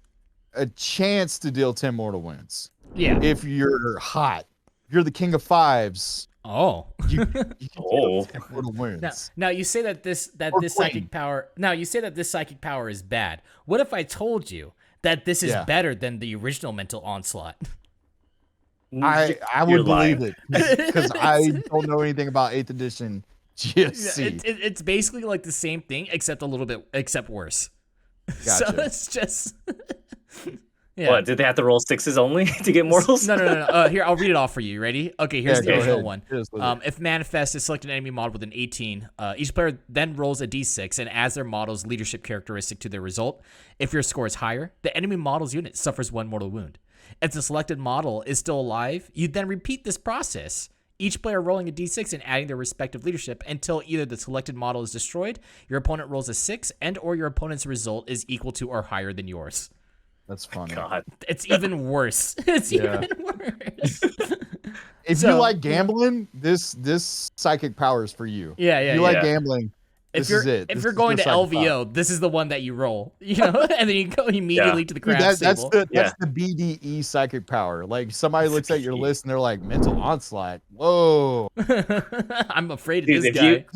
a chance to deal 10 mortal wounds. Yeah. If you're hot, if you're the king of 5s. Oh. You deal 10 mortal wounds. Now you say that this psychic power. Now you say that this psychic power is bad. What if I told you that this is better than the original Mental Onslaught? I would believe it because I don't know anything about 8th edition GSC. It's basically like the same thing except a little bit worse. Gotcha. So it's just What, did they have to roll 6s only to get mortals? No. Here, I'll read it off for you. Ready? Okay, here's the original one. If manifest is select an enemy model with an 18. Each player then rolls a d6 and adds their model's leadership characteristic to their result. If your score is higher, the enemy model's unit suffers 1 mortal wound. If the selected model is still alive, you then repeat this process, each player rolling a d6 and adding their respective leadership until either the selected model is destroyed, your opponent rolls a 6, and or your opponent's result is equal to or higher than yours. That's funny. God. It's even worse. It's even worse. If you like gambling, this psychic power is for you. Yeah. If you like gambling, this is it. If you're going to LVO, this is the one that you roll, and then you go immediately to the craft table. That's the BDE psychic power. Like somebody looks at your list and they're like, Mental Onslaught. Whoa. I'm afraid of this guy.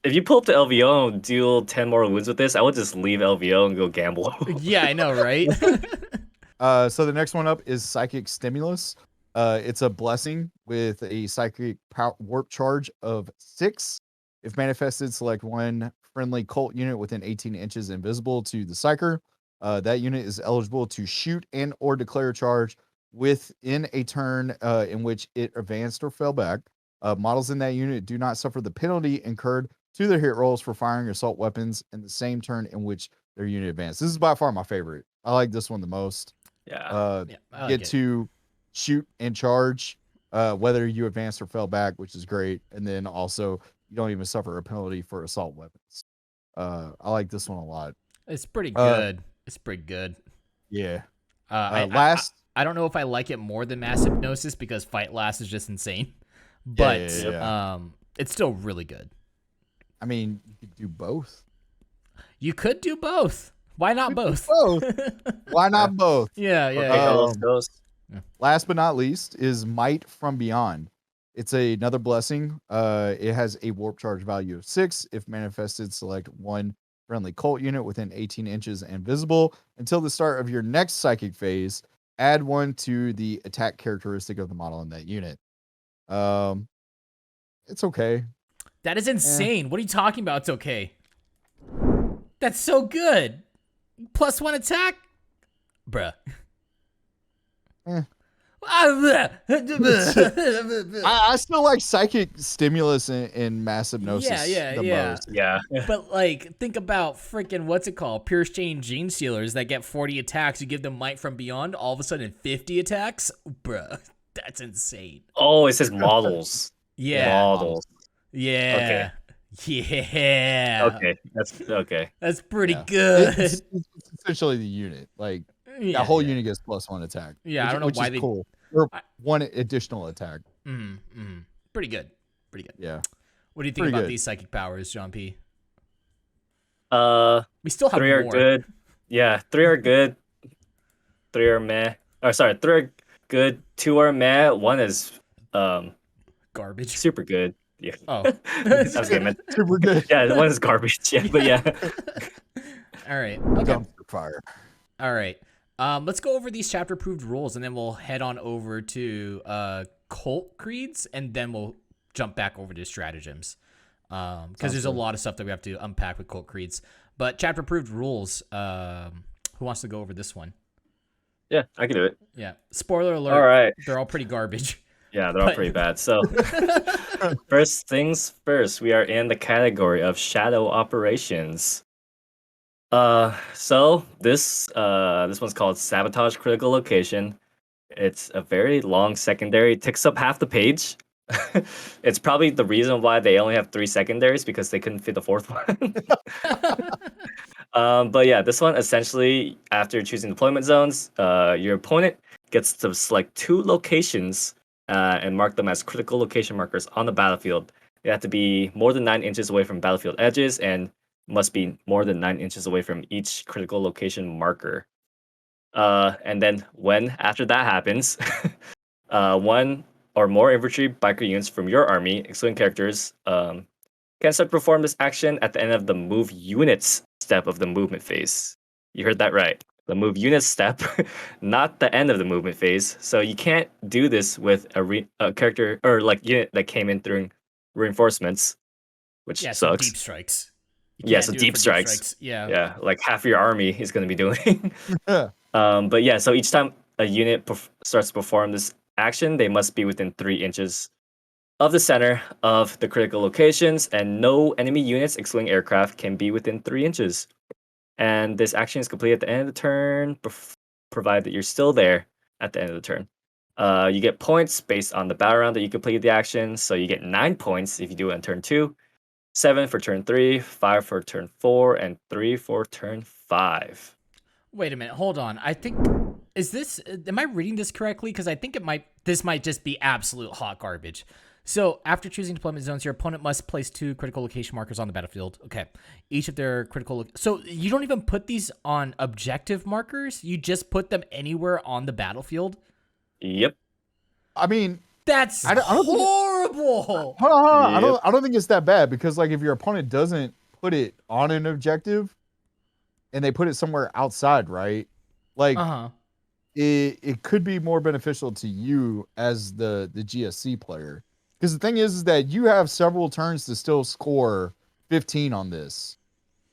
If you pull up to LVO and deal 10 more wounds with this, I would just leave LVO and go gamble. Yeah, I know, right? So the next one up is Psychic Stimulus. It's a blessing with a psychic warp charge of 6. If manifested, select one friendly cult unit within 18 inches invisible to the Psyker. That unit is eligible to shoot and or declare a charge within a turn in which it advanced or fell back. Models in that unit do not suffer the penalty incurred to their hit rolls for firing assault weapons in the same turn in which their unit advanced. This is by far my favorite. I like this one the most. Get to shoot and charge whether you advanced or fell back, which is great. And then also you don't even suffer a penalty for assault weapons. I like this one a lot. It's pretty good. It's pretty good. Yeah. I don't know if I like it more than Mass Hypnosis because Fight Last is just insane. But it's still really good. I mean, you could do both. You could do both. Why not both? Why not both? Yeah. Last but not least is Might from Beyond. It's another blessing. It has a warp charge value of 6. If manifested, select one friendly cult unit within 18 inches and visible until the start of your next psychic phase. Add 1 to the attack characteristic of the model in that unit. It's okay. That is insane. What are you talking about? It's okay. That's so good. +1 attack? Bruh. I still like Psychic Stimulus and Mass Hypnosis most. Yeah. But like, think about freaking, what's it called? Pierce Chain Genestealers that get 40 attacks. You give them Might from Beyond, all of a sudden 50 attacks? Bruh, that's insane. Oh, it says models. Yeah. Models. Yeah. Yeah. Okay. That's okay. That's pretty good. It's essentially the unit. Like, the whole unit gets +1 attack. Yeah, I don't know why they... cool. Or 1 additional attack. Pretty good. Pretty good. Yeah. What do you think about these psychic powers, John P? We still have 3 more. Are good. Yeah, 3 are good. 3 are meh. 3 are good. 2 are meh. 1 is garbage. Super good. Yeah. Oh. Super good. Yeah, 1 is garbage. Yeah, but yeah. All right. Okay. Dumpster fire. All right. Let's go over these chapter approved rules and then we'll head on over to cult creeds, and then we'll jump back over to stratagems. Because there's a lot of stuff that we have to unpack with cult creeds. But chapter approved rules. Who wants to go over this one? Yeah, I can do it. Yeah. Spoiler alert. All right. They're all pretty garbage. Yeah, they're all pretty bad. So, first things first, we are in the category of shadow operations. So this one's called Sabotage Critical Location. It's a very long secondary. It takes up half the page. It's probably the reason why they only have 3 secondaries, because they couldn't fit the 4th one. But yeah, this one essentially, after choosing deployment zones, your opponent gets to select 2 locations and mark them as critical location markers on the battlefield. They have to be more than 9 inches away from battlefield edges and must be more than 9 inches away from each critical location marker. And then after that happens, 1 or more infantry biker units from your army, excluding characters, can start to perform this action at the end of the move units step of the movement phase. You heard that right. The move units step, not the end of the movement phase. So you can't do this with a character or like unit that came in through reinforcements, which sucks. Some deep strikes. So deep strikes. Yeah, like half your army is going to be doing. But yeah, so each time a unit starts to perform this action, they must be within 3 inches of the center of the critical locations, and no enemy units, excluding aircraft, can be within 3 inches. And this action is complete at the end of the turn, provided that you're still there at the end of the turn. You get points based on the battle round that you completed the action. So you get 9 points if you do it on turn 2, 7 for turn 3, 5 for turn 4, and 3 for turn 5. Wait a minute, hold on. I think am I reading this correctly? Because I think this might just be absolute hot garbage. So after choosing deployment zones, your opponent must place 2 critical location markers on the battlefield. Okay, each of their critical. So you don't even put these on objective markers. You just put them anywhere on the battlefield. Yep. I mean, that's horrible. Hold on. Yep. I don't think it's that bad, because like if your opponent doesn't put it on an objective, and they put it somewhere outside, right? Like, it could be more beneficial to you as the GSC player. Because the thing is that you have several turns to still score 15 on this.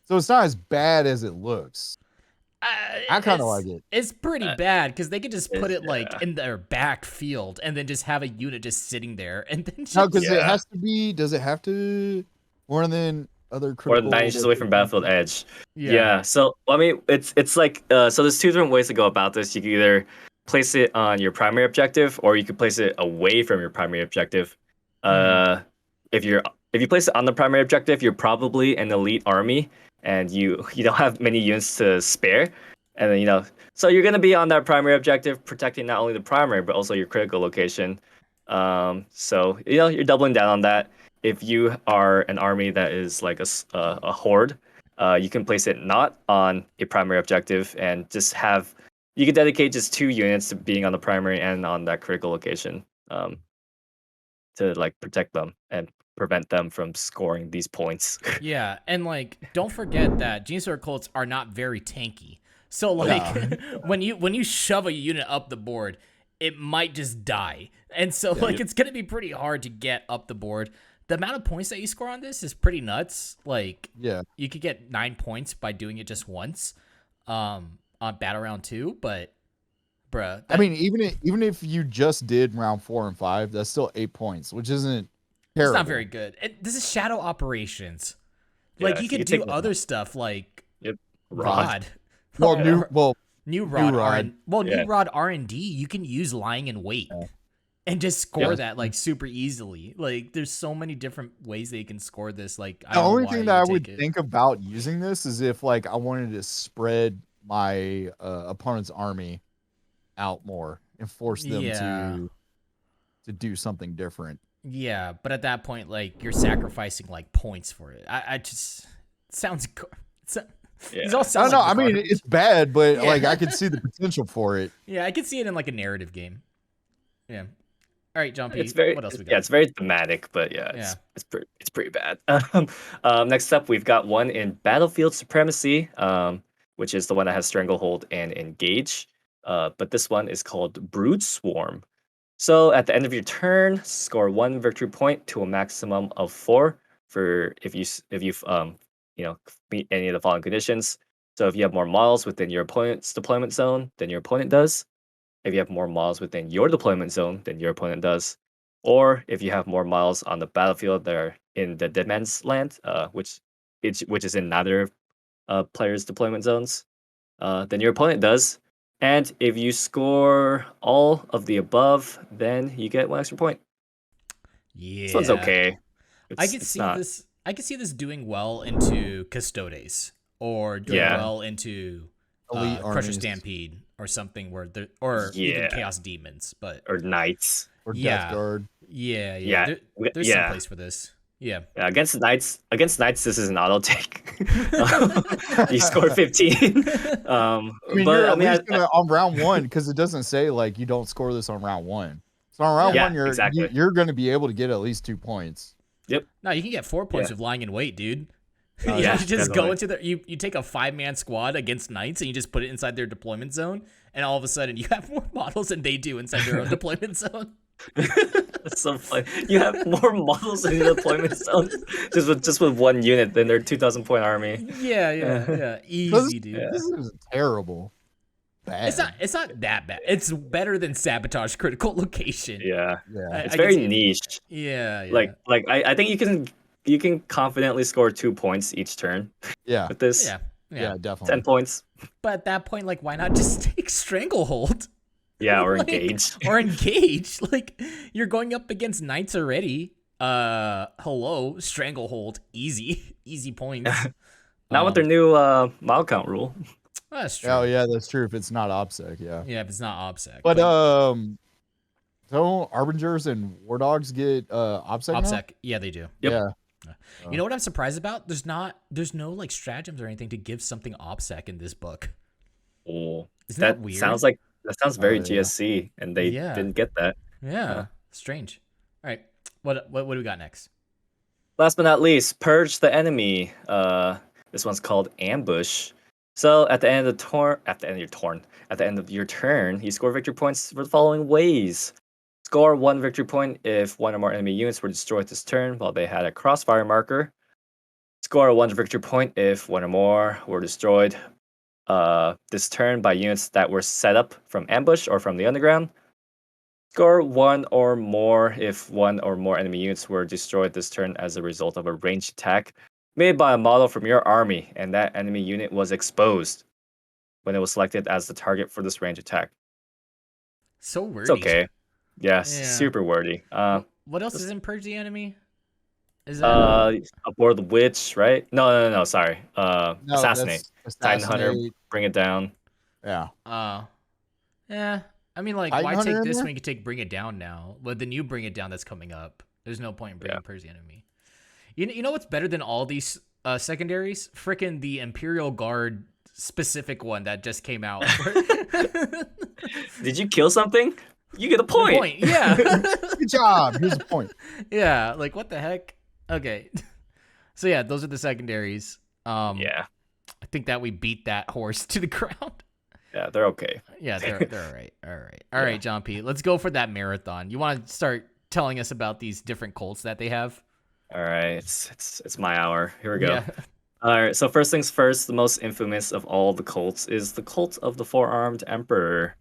So it's not as bad as it looks. I kind of like it. It's pretty bad, because they could just put it like in their back field and then just have a unit just sitting there. And then no, because it has to be, does it have to more than other critical? More than 9 inches away from battlefield edge. Yeah. So, I mean, it's like, so there's 2 different ways to go about this. You can either place it on your primary objective, or you could place it away from your primary objective. If you place it on the primary objective, you're probably an elite army, and you don't have many units to spare, and then so you're gonna be on that primary objective, protecting not only the primary but also your critical location. So you're doubling down on that. If you are an army that is like a horde, you can place it not on a primary objective and just you can dedicate just 2 units to being on the primary and on that critical location. To like protect them and prevent them from scoring these points. Yeah, and like don't forget that Genestealer Cults are not very tanky. So like when you shove a unit up the board, it might just die. And so it's gonna be pretty hard to get up the board. The amount of points that you score on this is pretty nuts. Like you could get 9 points by doing it just once on battle round 2, but bruh. I mean, even if you just did round 4 and 5, that's still 8 points, which isn't terrible. It's not very good. This is shadow operations. Like you could do other stuff like Rod. New Rod. New Rod R&D. You can use lying in wait and just score that like super easily. Like there's so many different ways that you can score this. Like the only thing that I would think about using this is if like I wanted to spread my opponent's army out more and force them to do something different. Yeah, but at that point, like you're sacrificing like points for it. I just sounds. These all sound. No, I mean it's bad, but like I could see the potential for it. Yeah, I could see it in like a narrative game. Yeah. All right, John P. What else we got? Yeah, it's very thematic, but it's pretty bad. Next up, we've got one in Battlefield Supremacy, which is the one that has Stranglehold and Engage. But this one is called Brood Swarm. So at the end of your turn, score 1 victory point to a maximum of 4 for if you've meet any of the following conditions. So if you have more models within your opponent's deployment zone than your opponent does, if you have more models within your deployment zone than your opponent does, or if you have more models on the battlefield that are in the dead man's land, which is in neither player's deployment zones, than your opponent does. And if you score all of the above, then you get 1 extra point. This one's Yeah. okay. I It's could it's see not. this. I could see this doing well into Custodes or doing Yeah. well into Elite Crusher armies. Stampede or something where there, or even Yeah. Chaos Demons. But Or knights. Or Death yeah, Guard. yeah. Yeah. There's some place for this. Yeah. Yeah, against knights, this is an auto take. You score 15. I mean, But you're I at mean, least gonna on round 1 because it doesn't say like you don't score this on round 1. So on round Yeah, 1, exactly. you're gonna be able to get at least 2 points. Yep. No, you can get 4 points Yeah. with lying in wait, dude. Oh, You yeah, just go definitely. into you take a 5-man squad against knights and you just put it inside their deployment zone, and all of a sudden you have more models than they do inside their own deployment zone. That's so funny. You have more models in your deployment zone just with 1 unit than their 2,000 point army. Yeah. Easy, dude. Yeah. This is terrible. Bad. It's not that bad. It's better than Sabotage Critical Location. Yeah. Yeah. It's I very can see- niche. Yeah. Like I think you can confidently score 2 points each turn Yeah. with this. Yeah. 10 Definitely. points. But at that point, like, why not just take Stranglehold? Yeah, or Like, engage. Or engage. Like, you're going up against knights already. Hello, Stranglehold. Easy points. Not with their new mile count rule. That's true. Oh yeah, that's true. If it's not OBSEC, yeah. Yeah, if it's not OBSEC. But don't Arbingers and War Dogs get OBSEC now? OBSEC, yeah, they do. Yep. Yeah. You know what I'm surprised about? There's no like stratagems or anything to give something OBSEC in this book. Oh, Isn't that weird? That sounds very yeah. GSC, and they Yeah. didn't get that. Yeah, strange. All right, what do we got next? Last but not least, Purge the Enemy. This one's called Ambush. So at the end of your turn, you score victory points for the following ways. Score 1 victory point if 1 or more enemy units were destroyed this turn while they had a crossfire marker. Score 1 victory point if 1 or more were destroyed this turn by units that were set up from ambush or from the underground. Score 1 or more if 1 or more enemy units were destroyed this turn as a result of a ranged attack made by a model from your army, and that enemy unit was exposed when it was selected as the target for this range attack. So wordy. It's okay. Yes, Yeah. super wordy. What else is in Purge the Enemy? Is that Aboard the witch, right? No. Sorry. No, Assassinate. that's Titan Hunter, Assassinate. bring it down. Yeah. yeah. I mean, like, Titan why Hunter take in this there? when you could take Bring It Down now? With the new Bring It Down that's coming up, there's no point in bringing Purge the Enemy. You know what's better than all these secondaries? Frickin' the Imperial Guard specific one that just came out. Did you kill something? You get a point. Yeah. Good job. Here's the point. Yeah, like what the heck? Okay. So yeah, those are the secondaries. Yeah. I think that we beat that horse to the ground. Yeah, they're okay. Yeah, they're all right. All right, John P. Let's go for that marathon. You want to start telling us about these different cults that they have? All right, it's my hour. Here we go. Yeah. All right, so first things first, the most infamous of all the cults is the cult of the Forearmed Emperor.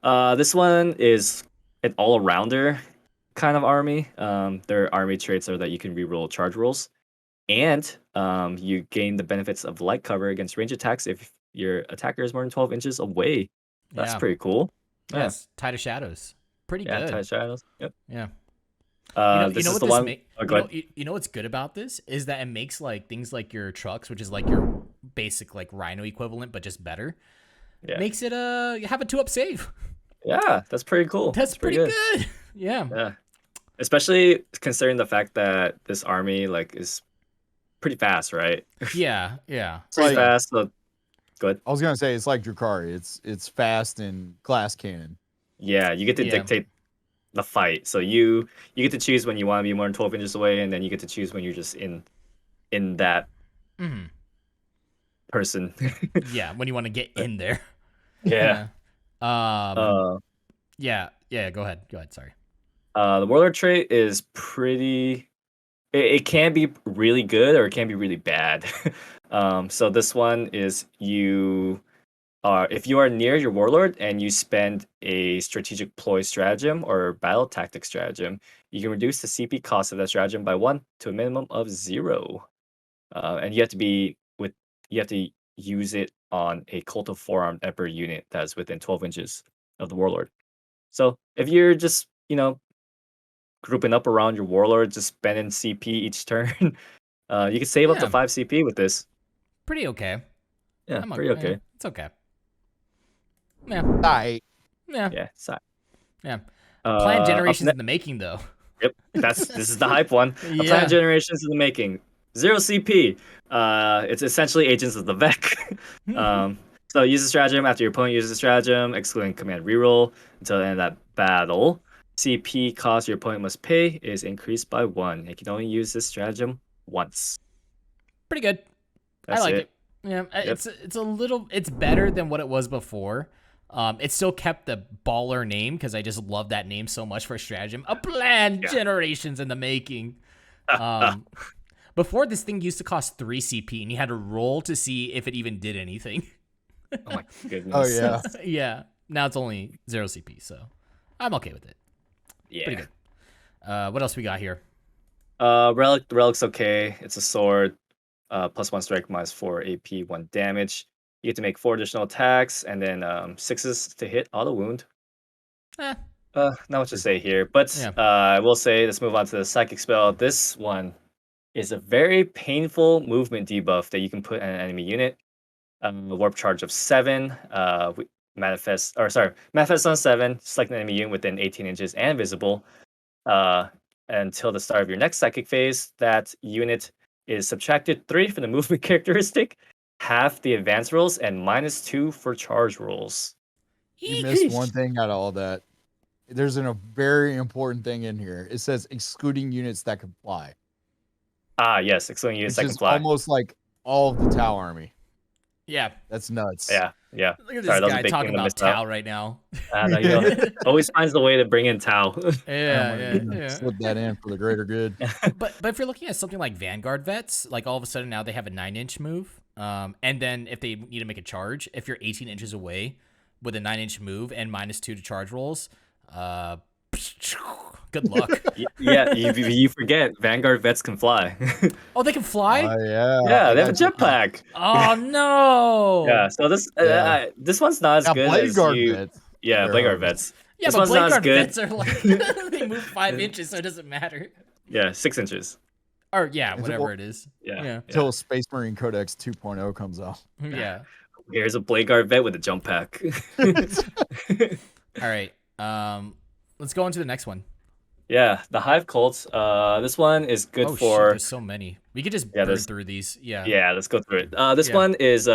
This one is an all-arounder kind of army. Their army traits are that you can reroll charge rolls, and you gain the benefits of light cover against range attacks if your attacker is more than 12 inches away. That's Yeah. pretty cool. Yes, Tide of Shadows. Pretty Yeah, good. Tide Shadows. Yep. Yeah. This is the one. You know what's good about this is that it makes like things like your trucks, which is like your basic like Rhino equivalent, but just better. Yeah. Makes it have a 2-up save. Yeah, that's pretty cool. That's pretty good. Yeah. Yeah. Especially considering the fact that this army like is pretty fast, right? Yeah. Pretty like- fast. So good. I was gonna say it's like Drakari. It's fast and glass cannon. Yeah, you get to Yeah. dictate the fight. So you get to choose when you want to be more than 12 inches away, and then you get to choose when you're just in that Mhm. person. Yeah, when you want to get in there. Yeah. Yeah. Yeah. Yeah, go ahead. Go ahead. Sorry. The Warlord trait is pretty. It can be really good or it can be really bad. So this one is if you are near your Warlord and you spend a strategic ploy stratagem or battle tactic stratagem, you can reduce the CP cost of that stratagem by 1 to a minimum of 0. And you have to use it on a Cult of Forearmed Emperor unit that's within 12 inches of the Warlord. So if you're just, grouping up around your Warlord, just spending CP each turn, you can save up to 5 CP with this. Pretty okay. Yeah, pretty okay. It's okay. Yeah. Right. Yeah. Yeah, so, Yeah. Plan generations in the making, though. Yep, this is the hype one. Yeah. A plan generations in the making. 0 CP. It's essentially Agents of the Vec. So use the stratagem after your opponent uses the stratagem, excluding command reroll until the end of that battle. CP cost your opponent must pay is increased by 1. It can only use this stratagem once. Pretty good. That's I like it. Yeah, Yep. it's better than what it was before. It still kept the baller name because I just love that name so much for stratagem. A plan generations in the making. Before, this thing used to cost 3 CP and you had to roll to see if it even did anything. Oh my goodness. Oh yeah. Yeah. Now it's only 0 CP, so I'm okay with it. Yeah. Pretty good. What else we got here? Relic's okay. It's a sword. +1 strike, -4 AP, 1 damage. You get to make 4 additional attacks, and then 6s to hit auto wound. Not much to say here, but I will say, let's move on to the Psychic Spell. This one is a very painful movement debuff that you can put on an enemy unit. Warp charge of 7. Manifest on 7. Select an enemy unit within 18 inches and visible. Until the start of your next psychic phase, that unit is subtracted 3 from the movement characteristic, half the advance rolls, and -2 for charge rolls. You missed one thing out of all that. There's a very important thing in here. It says excluding units that can fly. Yes, excluding units that can Which is fly. almost like all of the Tau army. Yeah. That's nuts. Yeah. Look at this guy talking about Tau right now. Always finds the way to bring in Tau. Yeah. Slip that in for the greater good. But if you're looking at something like Vanguard Vets, like all of a sudden now they have a 9-inch move. And then if they need to make a charge, if you're 18 inches away with a 9-inch move and -2 to charge rolls, good luck. You forget Vanguard Vets can fly. Oh, they can fly? Yeah, they have a jetpack. Oh no! Yeah, so this one's not as good as you. Vets. Yeah, Bladeguard Vets. Yeah, this but one's not as Bladeguard good. Vets are like they move 5 inches, so it doesn't matter. Yeah, 6 inches. Or whatever it is. Yeah. Until Space Marine Codex 2.0 comes out. Yeah. Here's a Bladeguard Vet with a jump pack. All right. Let's go on to the next one. Yeah, the Hive Colts. This one is good for. Shit, there's so many. We could just burn through these. Yeah, let's go through it. This one is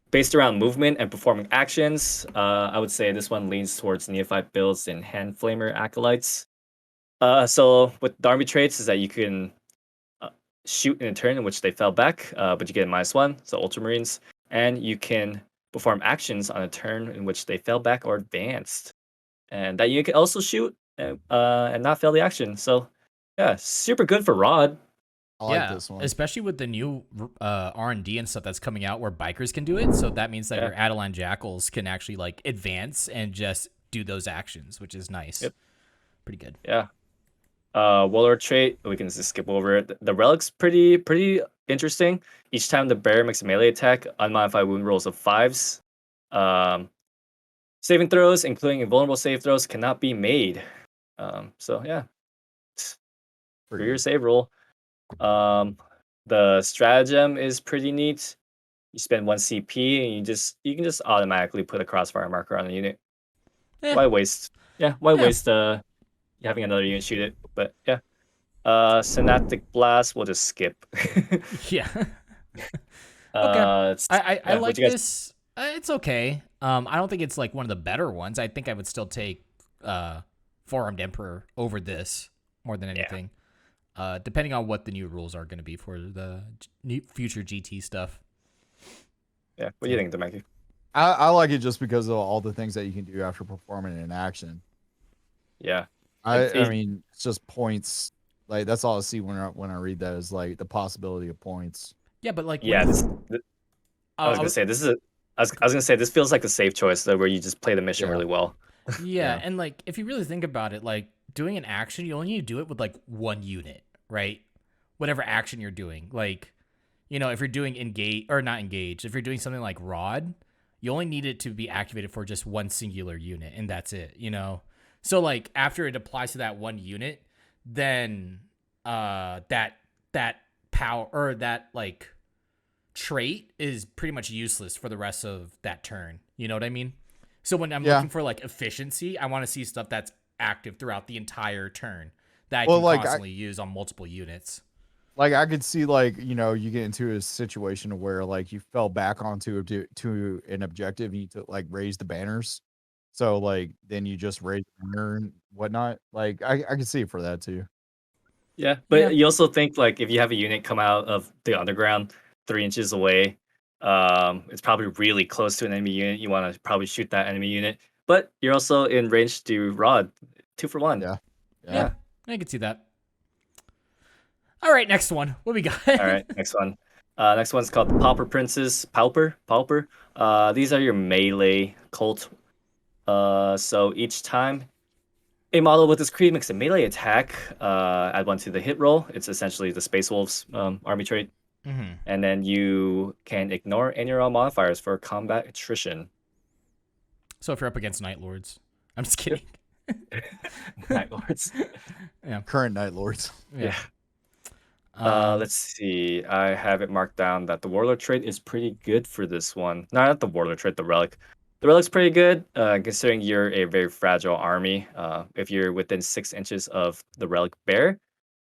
based around movement and performing actions. I would say this one leans towards neophyte builds and hand flamer acolytes. So with the army traits is that you can shoot in a turn in which they fell back, but you get a -1, so Ultramarines, and you can perform actions on a turn in which they fell back or advanced, and that you can also shoot and not fail the action. So yeah, super good for Rod. I like this one, especially with the new R&D and stuff that's coming out where bikers can do it. So that means that your Adeline Jackals can actually like advance and just do those actions, which is nice. Yep. Pretty good. Yeah. Warlord trait, we can just skip over it. The Relic's pretty interesting. Each time the bear makes a melee attack, unmodified wound rolls of 5s. Saving throws, including invulnerable save throws, cannot be made. So yeah, for your save roll. The stratagem is pretty neat. You spend 1 CP and you can just automatically put a crossfire marker on the unit. Why waste? Why waste having another unit shoot it? But yeah. Fanatic Blast, we'll just skip. Yeah. Okay. I like this. It's okay. I don't think it's like one of the better ones. I think I would still take Forearmed Emperor over this more than anything. Depending on what the new rules are going to be for the new future GT stuff. Yeah. What do you think, Demaki? I like it just because of all the things that you can do after performing an action. Yeah. I mean, it's just points. Like that's all I see when I read that is like the possibility of points. Yeah, but like Yeah, I was uh, gonna say this is I was gonna say this feels like a safe choice though, where you just play the mission really well. yeah, and like if you really think about it, like doing an action, you only need to do it with like one unit, right? Whatever action you're doing, like if you're doing engage or not engage, if you're doing something like rod, you only need it to be activated for just one singular unit, and that's it. So like after it applies to that one unit, then that power or that like trait is pretty much useless for the rest of that turn. You know what I mean? So when I'm looking for like efficiency, I want to see stuff that's active throughout the entire turn that I can constantly use on multiple units. Like I could see like, you get into a situation where like you fell back onto to an objective, you need to like raise the banners. So like then you just raise the banner and whatnot. Like I can see it for that too. Yeah, but you also think like if you have a unit come out of the underground 3 inches away, it's probably really close to an enemy unit. You want to probably shoot that enemy unit, but you're also in range to rod, 2 for 1. Yeah, I can see that. All right, next one. What we got? All right, next one. Next one's called the Pauper Princes. Pauper. These are your melee cult. So each time a model with this creed makes a melee attack, add 1 to the hit roll. It's essentially the Space Wolves army trait. Mm-hmm. And then you can ignore any roll modifiers for combat attrition. So if you're up against Night Lords, I'm just kidding. Night Lords. Yeah. Current Night Lords. Yeah. Let's see. I have it marked down that the Warlord trait is pretty good for this one. No, not the Warlord trait, the Relic. The Relic's pretty good, considering you're a very fragile army. If you're within 6 inches of the Relic Bear,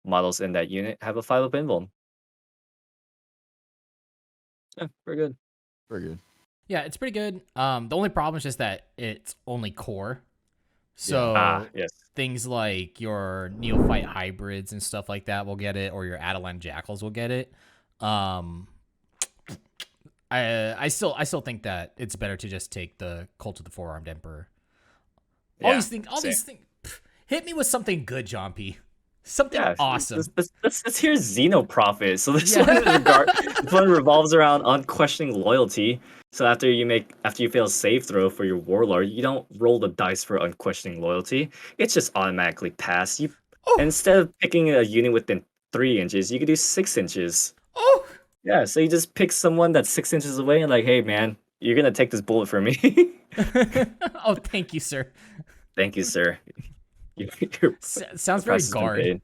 models in that unit have a 5-up invuln. Yeah, pretty good. Very good. Yeah, it's pretty good. The only problem is just that it's only core. So yes. Things like your Neophyte hybrids and stuff like that will get it, or your Adeline Jackals will get it. I still think that it's better to just take the Cult of the Forearmed Emperor. All these things. Hit me with something good, John P. Something awesome. Let's hear Zeno Profit. So this one revolves around unquestioning loyalty. So after you fail a save throw for your Warlord, you don't roll the dice for unquestioning loyalty. It's just automatically passed. Instead of picking a unit within 3 inches, you could do 6 inches. Oh! Yeah, so you just pick someone that's 6 inches away and like, hey man, you're gonna take this bullet for me. Oh, thank you, sir. Thank you, sir. Sounds very guard.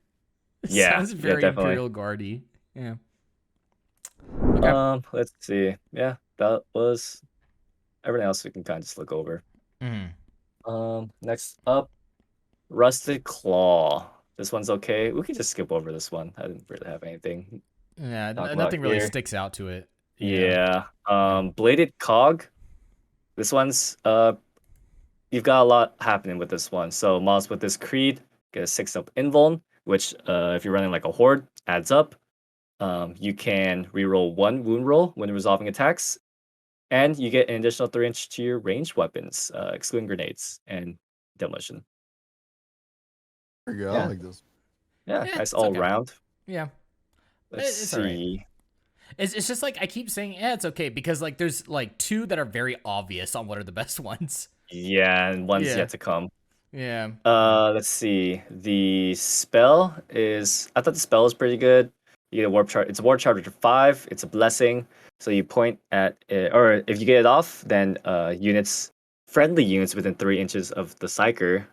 Yeah, sounds very definitely. Imperial Guardy. Yeah. Okay. Let's see. Yeah, that was everything else we can kind of just look over. Next up, Rusted Claw. This one's okay. We can just skip over this one. I didn't really have anything. Yeah, nothing really sticks out to it. Yeah. Bladed Cog. This one's you've got a lot happening with this one. So models with this creed get a 6-up invuln, which if you're running like a horde, adds up. You can reroll 1 wound roll when resolving attacks, and you get an additional 3-inch to your ranged weapons, excluding grenades and demolition. There you go. I like this. Yeah, nice all round. Yeah. Let's see. Right. It's just like I keep saying, it's okay, because like there's like 2 that are very obvious on what are the best ones. Yeah, and one's yet to come. Yeah. Let's see. The spell is. I thought the spell was pretty good. You get a warp charge. It's a warp charge 5. It's a blessing. So you point at it, or if you get it off, then friendly units within 3 inches of the Psyker,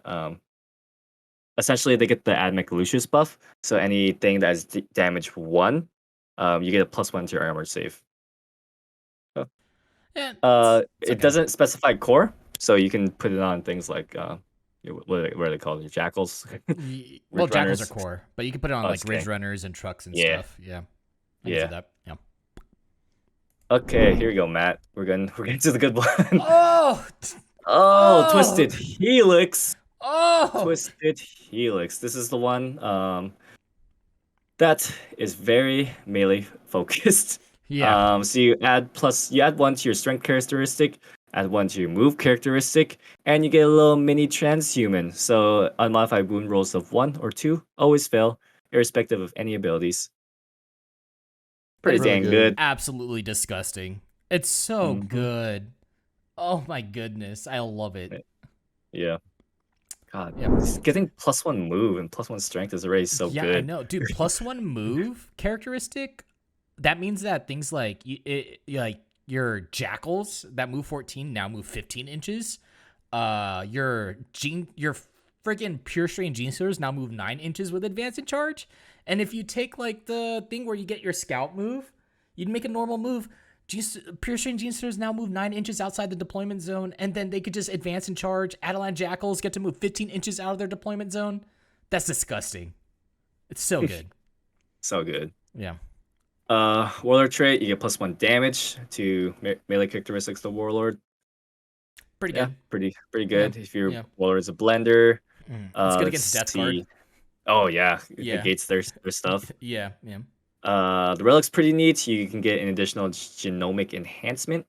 essentially they get the Admech Lucius buff. So anything that is damage 1, you get a +1 to your armor save. Oh. Yeah. It doesn't specify core, so you can put it on things like what are they called? Jackals. Well, Jackals are core, but you can put it on like Ridge Runners and trucks and stuff. Yeah. I can see that. Yeah. Okay, here we go, Matt. We're getting to the good one. Oh, Twisted Helix. Oh, Twisted Helix. This is the one that is very melee focused. Yeah. So you add 1 to your strength characteristic Add 1 to your move characteristic, and you get a little mini transhuman. So unmodified wound rolls of 1 or 2 always fail, irrespective of any abilities. Pretty That is dang good. absolutely disgusting. It's so Mhm. good. Oh my goodness, I love it. Yeah. God, Yeah. getting +1 move and +1 strength is already so Yeah, I good. know, dude. +1 move characteristic. That means that things like like your jackals that move 14 now move 15 inches. Your friggin' pure strain gene stealers now move 9 inches with advance and charge. And if you take like the thing where you get your scout move, you'd make a normal move. Pure strain gene stealers now move 9 inches outside the deployment zone, and then they could just advance and charge. Adeline Jackals get to move 15 inches out of their deployment zone. That's disgusting. It's so good. So good. Yeah. Warlord trait, you get +1 damage to melee characteristics of the Warlord. Pretty Yeah, good. pretty good. Yeah, If your yeah. Warlord is a blender, It's good let's against Death see. Guard. Oh yeah, it Yeah. negates their stuff. Yeah, yeah. The relic's pretty neat. You can get an additional genomic enhancement.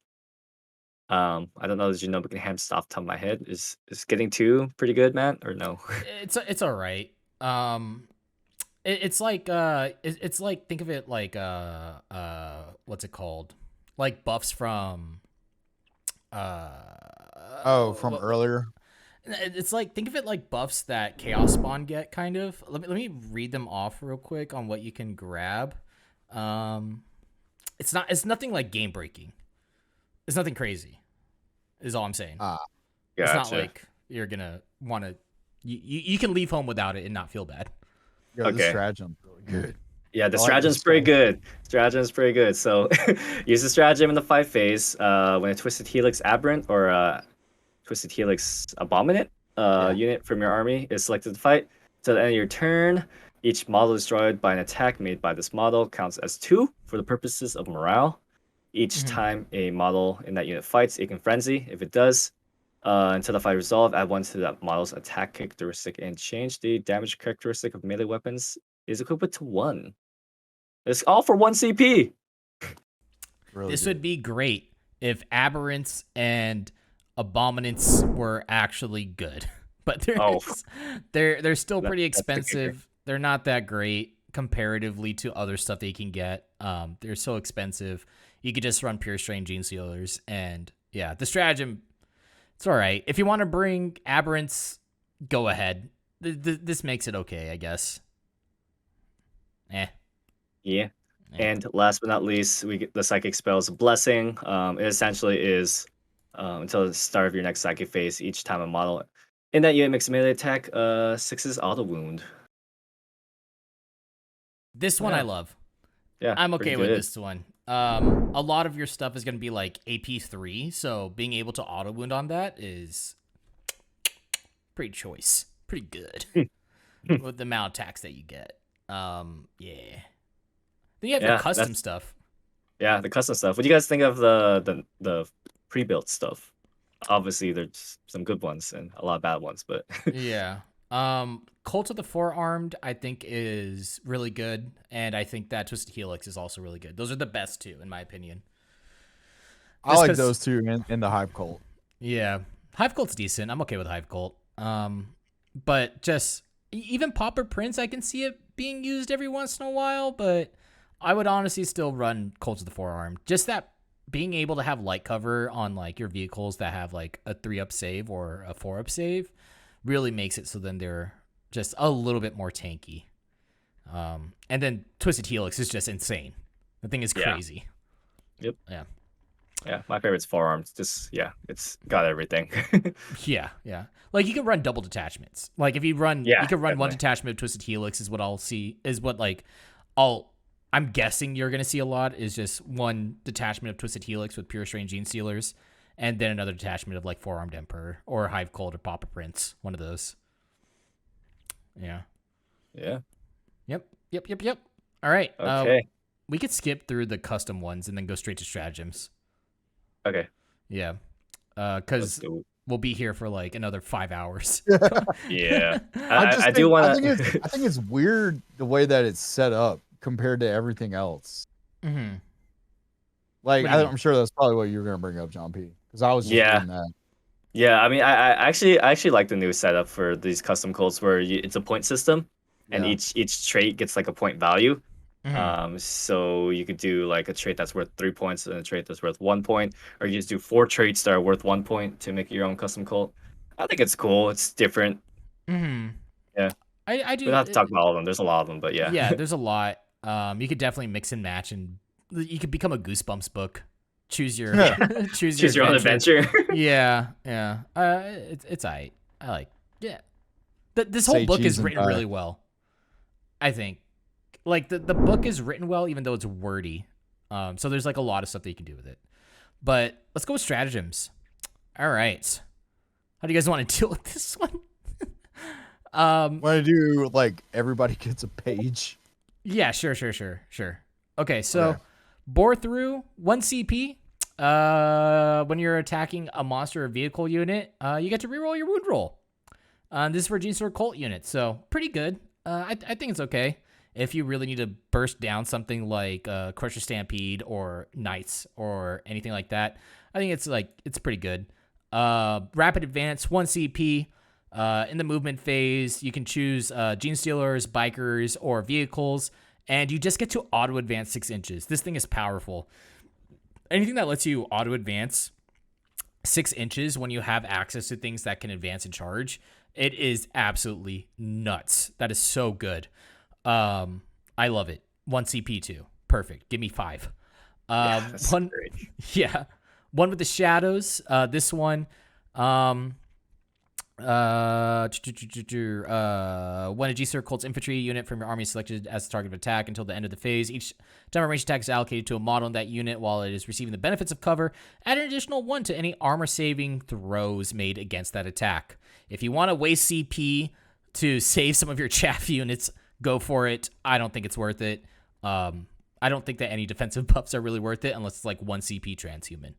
I don't know the genomic enhancement off the top of my head. Is getting 2 pretty good, Matt, or no? It's all right. It's like it's like, think of it like what's it called? Like buffs from From earlier. it's like, think of it like buffs that Chaos Spawn get, kind of. Let me read them off real quick on what you can grab. It's nothing like game breaking. It's nothing crazy. Is all I'm saying. It's not Gotcha. like you're gonna want to. You can leave home without it and not feel bad. Yeah, the Okay. Stratagem's really good. Yeah, the I like Stratagem's this pretty guy. good. Stratagem's pretty good. So use the Stratagem in the 5 phase. When a Twisted Helix Aberrant or Twisted Helix Abominant unit from your army is selected to fight, to the end of your turn, each model destroyed by an attack made by this model counts as 2 for the purposes of morale. Each time a model in that unit fights, it can frenzy. If it does, until the fight resolve, add 1 to that model's attack characteristic and change the damage characteristic of melee weapons is equivalent to 1. It's all for 1 CP. Really This good. would be great if aberrants and abominants were actually good, but they're still pretty That's the kicker. expensive. They're not that great comparatively to other stuff they can get. They're so expensive. You could just run pure strain gene sealers, and yeah, the stratagem. It's all right. If you want to bring aberrants, go ahead. This makes it okay, I guess. Yeah. Yeah. And last but not least, we get the Psychic Spell's Blessing. It essentially is until the start of your next Psychic phase, each time a model in that unit makes a melee attack, 6's auto wound. This one Yeah. I love. Yeah, I'm pretty okay with good. this one. A lot of your stuff is going to be like AP3, so being able to auto wound on that is pretty choice. Pretty good with the amount of attacks that you get. Yeah. Then you have your custom that's- stuff. Yeah, the custom stuff. What do you guys think of the pre-built stuff? Obviously, there's some good ones and a lot of bad ones, but Yeah. Cult of the Forearmed, I think, is really good, and I think that Twisted Helix is also really good. Those are the best two, in my opinion. I like those two in the Hive Cult. Yeah, Hive Colt's decent. I'm okay with Hive Cult. But just even Pauper Prince, I can see it being used every once in a while, but I would honestly still run Cult of the Forearm. Just that being able to have light cover on like your vehicles that have like a 3-up save or a 4-up save really makes it so then they're just a little bit more tanky. And then Twisted Helix is just insane. The thing is crazy. Yep. Yeah. Yeah, my favorite's Forearmed. Just it's got everything. Yeah. Like you can run double detachments. Like if you run, you can run one definitely. detachment of Twisted Helix is what I'll see. Is what like I'm guessing you're gonna see a lot is just one detachment of Twisted Helix with pure strain gene sealers, and then another detachment of like Forearmed Emperor or Hive Colt or Papa Prince, one of those. Yeah. Yeah. Yep. All right. Okay. We could skip through the custom ones and then go straight to stratagems. Okay. Yeah. Let's Because do it. we'll be here for like another 5 hours. Yeah. I do want I to. think it's weird the way that it's set up compared to everything else. Mm-hmm. Like, What do you mean? I'm sure that's probably what you were gonna bring up, John P. Because I was just Yeah. reading that. Yeah, I mean, I actually like the new setup for these custom cults where it's a point system, and Yeah. each trait gets like a point value. Mhm. So you could do like a trait that's worth 3 points and a trait that's worth 1 point, or you just do 4 traits that are worth 1 point to make your own custom cult. I think it's cool. It's different. Mhm. Yeah, I we don't do. have to talk about all of them. There's a lot of them, but yeah. Yeah, there's a lot. You could definitely mix and match, and you could become a Goosebumps book. Choose your choose Choose your own adventure. Yeah, yeah. It's alright. I like. Yeah. This whole Say book cheese is and written die. really well. I think. Like the book is written well, even though it's wordy. So there's like a lot of stuff that you can do with it. But let's go with stratagems. All right. How do you guys want to deal with this one? Want to do like everybody gets a page? Yeah, sure. Okay, so Okay. bore through 1 CP. When you're attacking a monster or vehicle unit, you get to reroll your wound roll. This is for Genestealer Cult units, so pretty good. I think it's okay. If you really need to burst down something like Crusher Stampede or Knights or anything like that, I think it's pretty good. Rapid Advance, 1 CP. In the movement phase, you can choose Genestealers, Bikers, or Vehicles, and you just get to auto advance 6 inches. This thing is powerful. Anything that lets you auto advance 6 inches when you have access to things that can advance and charge, it is absolutely nuts. That is so good. I love it. 1 CP too. Perfect. Give me 5. Yeah, that's One, great. yeah. One with the shadows. This one, when a Genestealer Cults infantry unit from your army is selected as the target of attack until the end of the phase. Each time a ranged attack is allocated to a model in that unit while it is receiving the benefits of cover. Add an additional 1 to any armor saving throws made against that attack. If you want to waste CP to save some of your chaff units, go for it. I don't think it's worth it. I don't think that any defensive buffs are really worth it unless it's like 1 CP transhuman.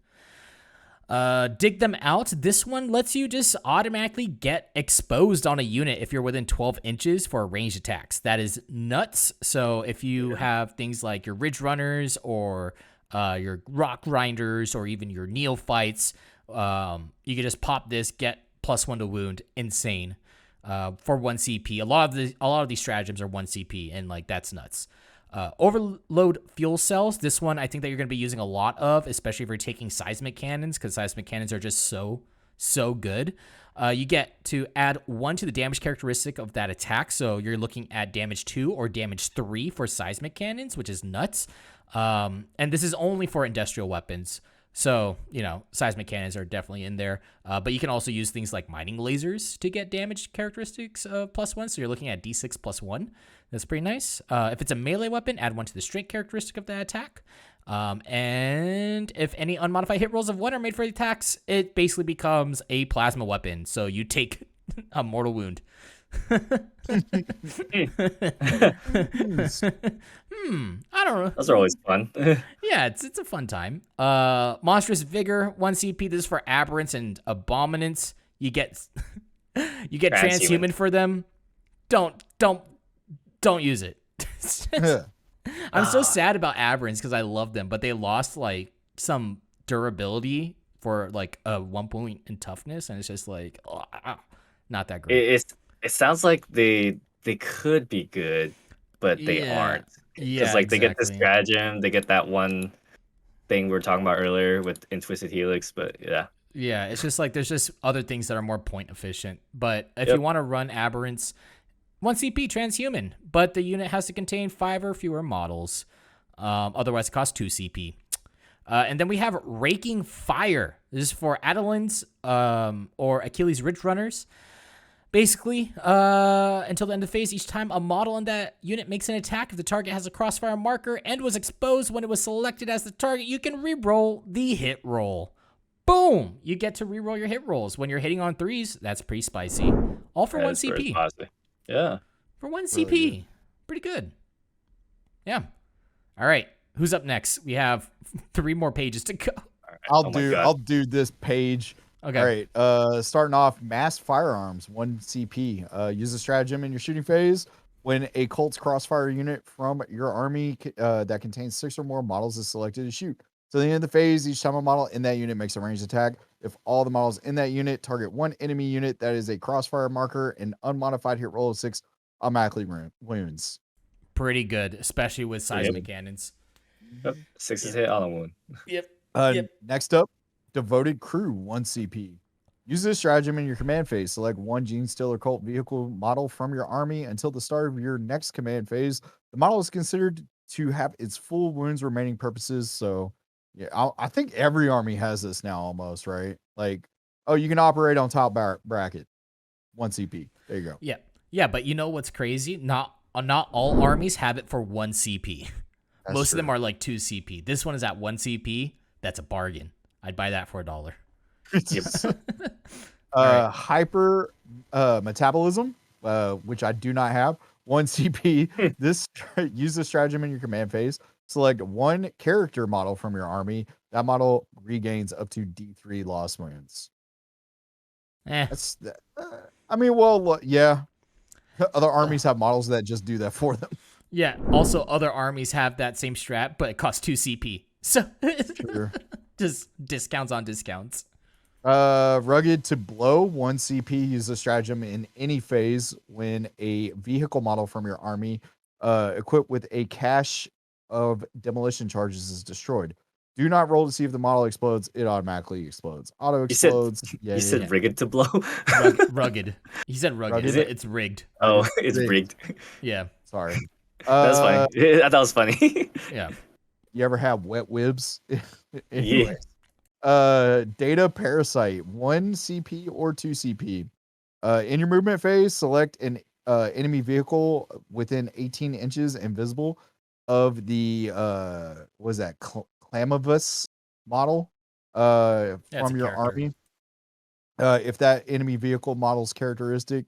Dig them out. This one lets you just automatically get exposed on a unit if you're within 12 inches for ranged attacks. That is nuts. So if you have things like your Ridge Runners or your Rock Grinders or even your Neophytes, you can just pop this, get +1 to wound. Insane. For 1 CP. A lot of these stratagems are 1 CP, and like that's nuts. Overload fuel cells. This one I think that you're going to be using a lot of, especially if you're taking seismic cannons, because seismic cannons are just so good. You get to add 1 to the damage characteristic of that attack, so you're looking at damage 2 or damage 3 for seismic cannons, which is nuts. And this is only for industrial weapons. So, seismic cannons are definitely in there. But you can also use things like mining lasers to get damage characteristics of +1. So you're looking at D6 +1. That's pretty nice. If it's a melee weapon, add 1 to the strength characteristic of that attack. And if any unmodified hit rolls of 1 are made for the attacks, it basically becomes a plasma weapon. So you take a mortal wound. I don't know. Those are always fun. Yeah, it's a fun time. Monstrous Vigor, 1 CP. This is for aberrants and abominants. You get transhuman for them. Don't use it. I'm so sad about aberrants because I love them, but they lost like some durability for like a 1 point in toughness, and it's just like not that great. It sounds like they could be good, but they aren't. Because like they get this stratagem, they get that one thing we were talking about earlier with Twisted Helix, but yeah. Yeah, it's just like there's just other things that are more point efficient. But if you want to run aberrants, 1 CP transhuman, but the unit has to contain 5 or fewer models. Otherwise, it costs 2 CP. And then we have Raking Fire. This is for Adeline's or Achilles Ridge Runners. Basically, until the end of the phase, each time a model in that unit makes an attack, if the target has a crossfire marker and was exposed when it was selected as the target, you can reroll the hit roll. Boom! You get to reroll your hit rolls. When you're hitting on 3s, that's pretty spicy. All for 1 CP. Yeah. For 1 CP. Good. Pretty good. Yeah. All right. Who's up next? We have 3 more pages to go. Right. I'll do this page. Okay. All right. Starting off, mass firearms, 1 CP. Use a stratagem in your shooting phase. When a Colts crossfire unit from your army that contains 6 or more models is selected to shoot, So at the end of the phase, each time a model in that unit makes a ranged attack, if all the models in that unit target one enemy unit that is a crossfire marker, an unmodified hit roll of 6 automatically wounds. Pretty good, especially with seismic cannons. Yep. 6 is hit on a wound. Yep. Next up, Devoted Crew, 1 CP. Use this stratagem in your command phase. Select one Genestealer Cult vehicle model from your army until the start of your next command phase. The model is considered to have its full wounds remaining purposes. So, yeah, I think every army has this now almost, right? Like, oh, you can operate on top bracket, 1 CP. There you go. Yeah. Yeah, but you know what's crazy? Not all armies have it for 1 CP. Most of them are like 2 CP. This one is at 1 CP. That's a bargain. I'd buy that for $1. Hyper metabolism, which I do not have. 1 CP. Use this stratagem in your command phase. Select one character model from your army. That model regains up to D3 loss wounds. That's, I mean, well, yeah. Other armies have models that just do that for them. Yeah. Also, other armies have that same strat, but it costs 2 CP. So just discounts on discounts. Rugged to blow, 1 CP. Use the stratagem in any phase when a vehicle model from your army equipped with a cache of demolition charges is destroyed. Do not roll to see if the model explodes. It automatically explodes. Auto explodes. You said rigged to blow? Rugged. He said rugged. It's rigged. Oh, it's rigged. Yeah. Sorry. That's funny. I thought it was funny. Yeah. You ever have wet whibs? Yeah. Data Parasite, 1 CP or 2 CP. In your movement phase, select an enemy vehicle within 18 inches invisible of the Clamavus model from your army. If that enemy vehicle model's characteristic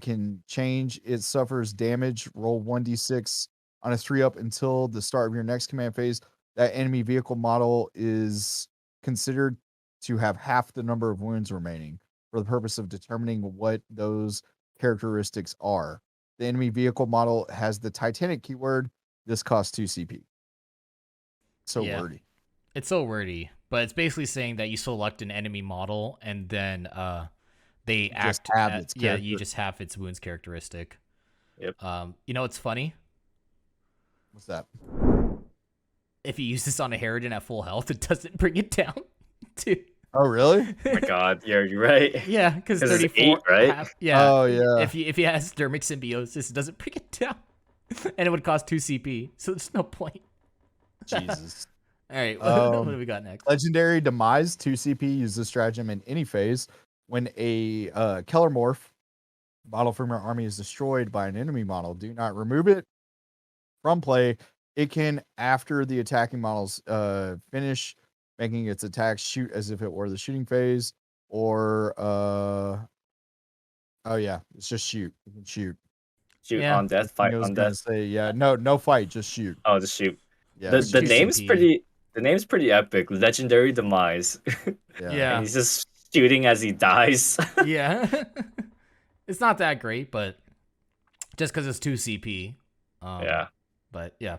can change, it suffers damage. Roll 1d6 on a 3-up until the start of your next command phase. That enemy vehicle model is considered to have half the number of wounds remaining for the purpose of determining what those characteristics are. The enemy vehicle model has the Titanic keyword. This costs 2 CP. Wordy. It's so wordy, but it's basically saying that you select an enemy model and then they act. You just have its wounds characteristic. Yep. You know what's funny? What's that? If you use this on a Harridan at full health, it doesn't bring it down to. Oh really? Oh my god, you're right. Yeah, because 34, 8, right? Oh yeah. If he has dermic symbiosis, it doesn't bring it down, and it would cost 2 CP. So there's no point. Jesus. All right, what do we got next? Legendary Demise, 2 CP. Use this stratagem in any phase. When a Keller Morph model from your army is destroyed by an enemy model, do not remove it from play. It can, after the attacking models finish making its attack, shoot as if it were the shooting phase, or it's just shoot. You can shoot. Shoot on death, fight on death. No fight, just shoot. Oh, just shoot. Yeah. The name's pretty. The name's pretty epic. Legendary Demise. Yeah. And he's just shooting as he dies. Yeah. It's not that great, but just because it's 2 CP. Yeah. But yeah.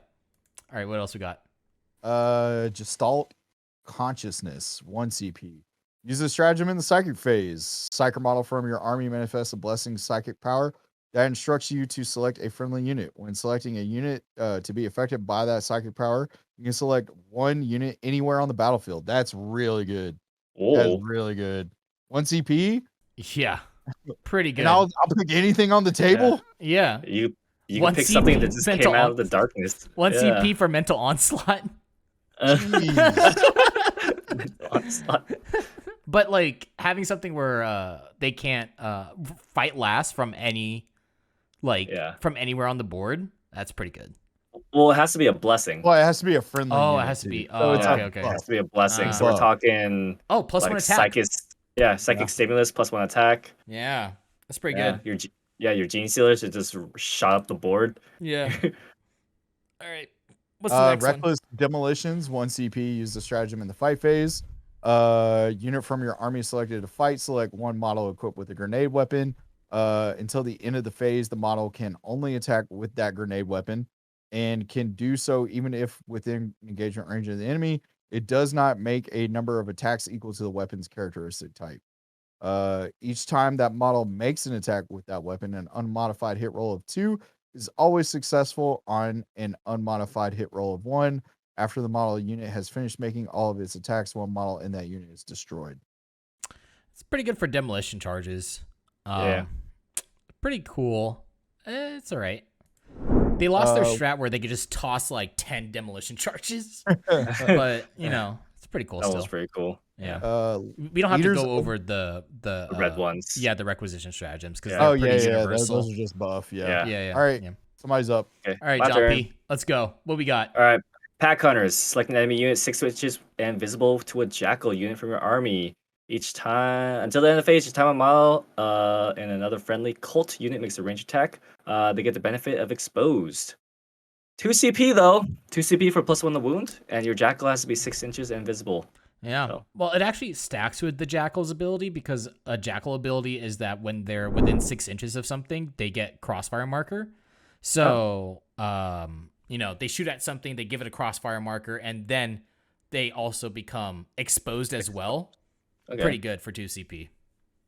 All right, what else we got? Gestalt Consciousness, 1 CP. Use the stratagem in the psychic phase. Psyker model from your army manifests a blessing psychic power that instructs you to select a friendly unit. When selecting a unit to be affected by that psychic power, you can select one unit anywhere on the battlefield. That's really good. That's really good. 1 CP? Yeah. Pretty good. And I'll pick anything on the table? Yeah. You can pick something that just came out of the darkness. 1 CP for mental onslaught. Onslaught. But like having something where they can't fight last from from anywhere on the board, that's pretty good. Well, it has to be a blessing. Well, it has to be a friendly. Oh, it has to be. Oh, okay. It has to be a blessing. So we're talking. +1 attack. Psychic stimulus +1 attack. Yeah, that's pretty good. Your Genestealer should just shot up the board. Yeah. All right. What's the next Reckless Demolitions, 1 CP. Use the stratagem in the fight phase. Unit from your army selected to fight. Select one model equipped with a grenade weapon. Until the end of the phase, the model can only attack with that grenade weapon and can do so even if within engagement range of the enemy. It does not make a number of attacks equal to the weapon's characteristic type. Each time that model makes an attack with that weapon, an unmodified hit roll of 2 is always successful on an unmodified hit roll of 1. After the model unit has finished making all of its attacks, one model in that unit is destroyed. It's pretty good for demolition charges. Yeah. Pretty cool. It's all right. They lost their strat where they could just toss like 10 demolition charges. But, you know, it's pretty cool That still. was pretty cool. Yeah. We don't have to go over the red ones. Yeah, the requisition stratagems because Oh, they're pretty universal. those are just buff. Yeah. Yeah. All right. Yeah. Somebody's up. Okay. All right, my John turn. P. Let's go. What we got? All right. Pack Hunters. Select an enemy unit 6 inches and visible to a Jackal unit from your army. Each time, until the end of the phase, each time a model and another friendly cult unit makes a range attack, they get the benefit of exposed. 2 CP though. 2 CP for +1 the wound, and your Jackal has to be 6 inches and visible. Yeah. So. Well, it actually stacks with the Jackal's ability because a Jackal ability is that when they're within 6 inches of something, they get crossfire marker. So, you know, they shoot at something, they give it a crossfire marker, and then they also become exposed as well. Okay. Pretty good for 2 CP.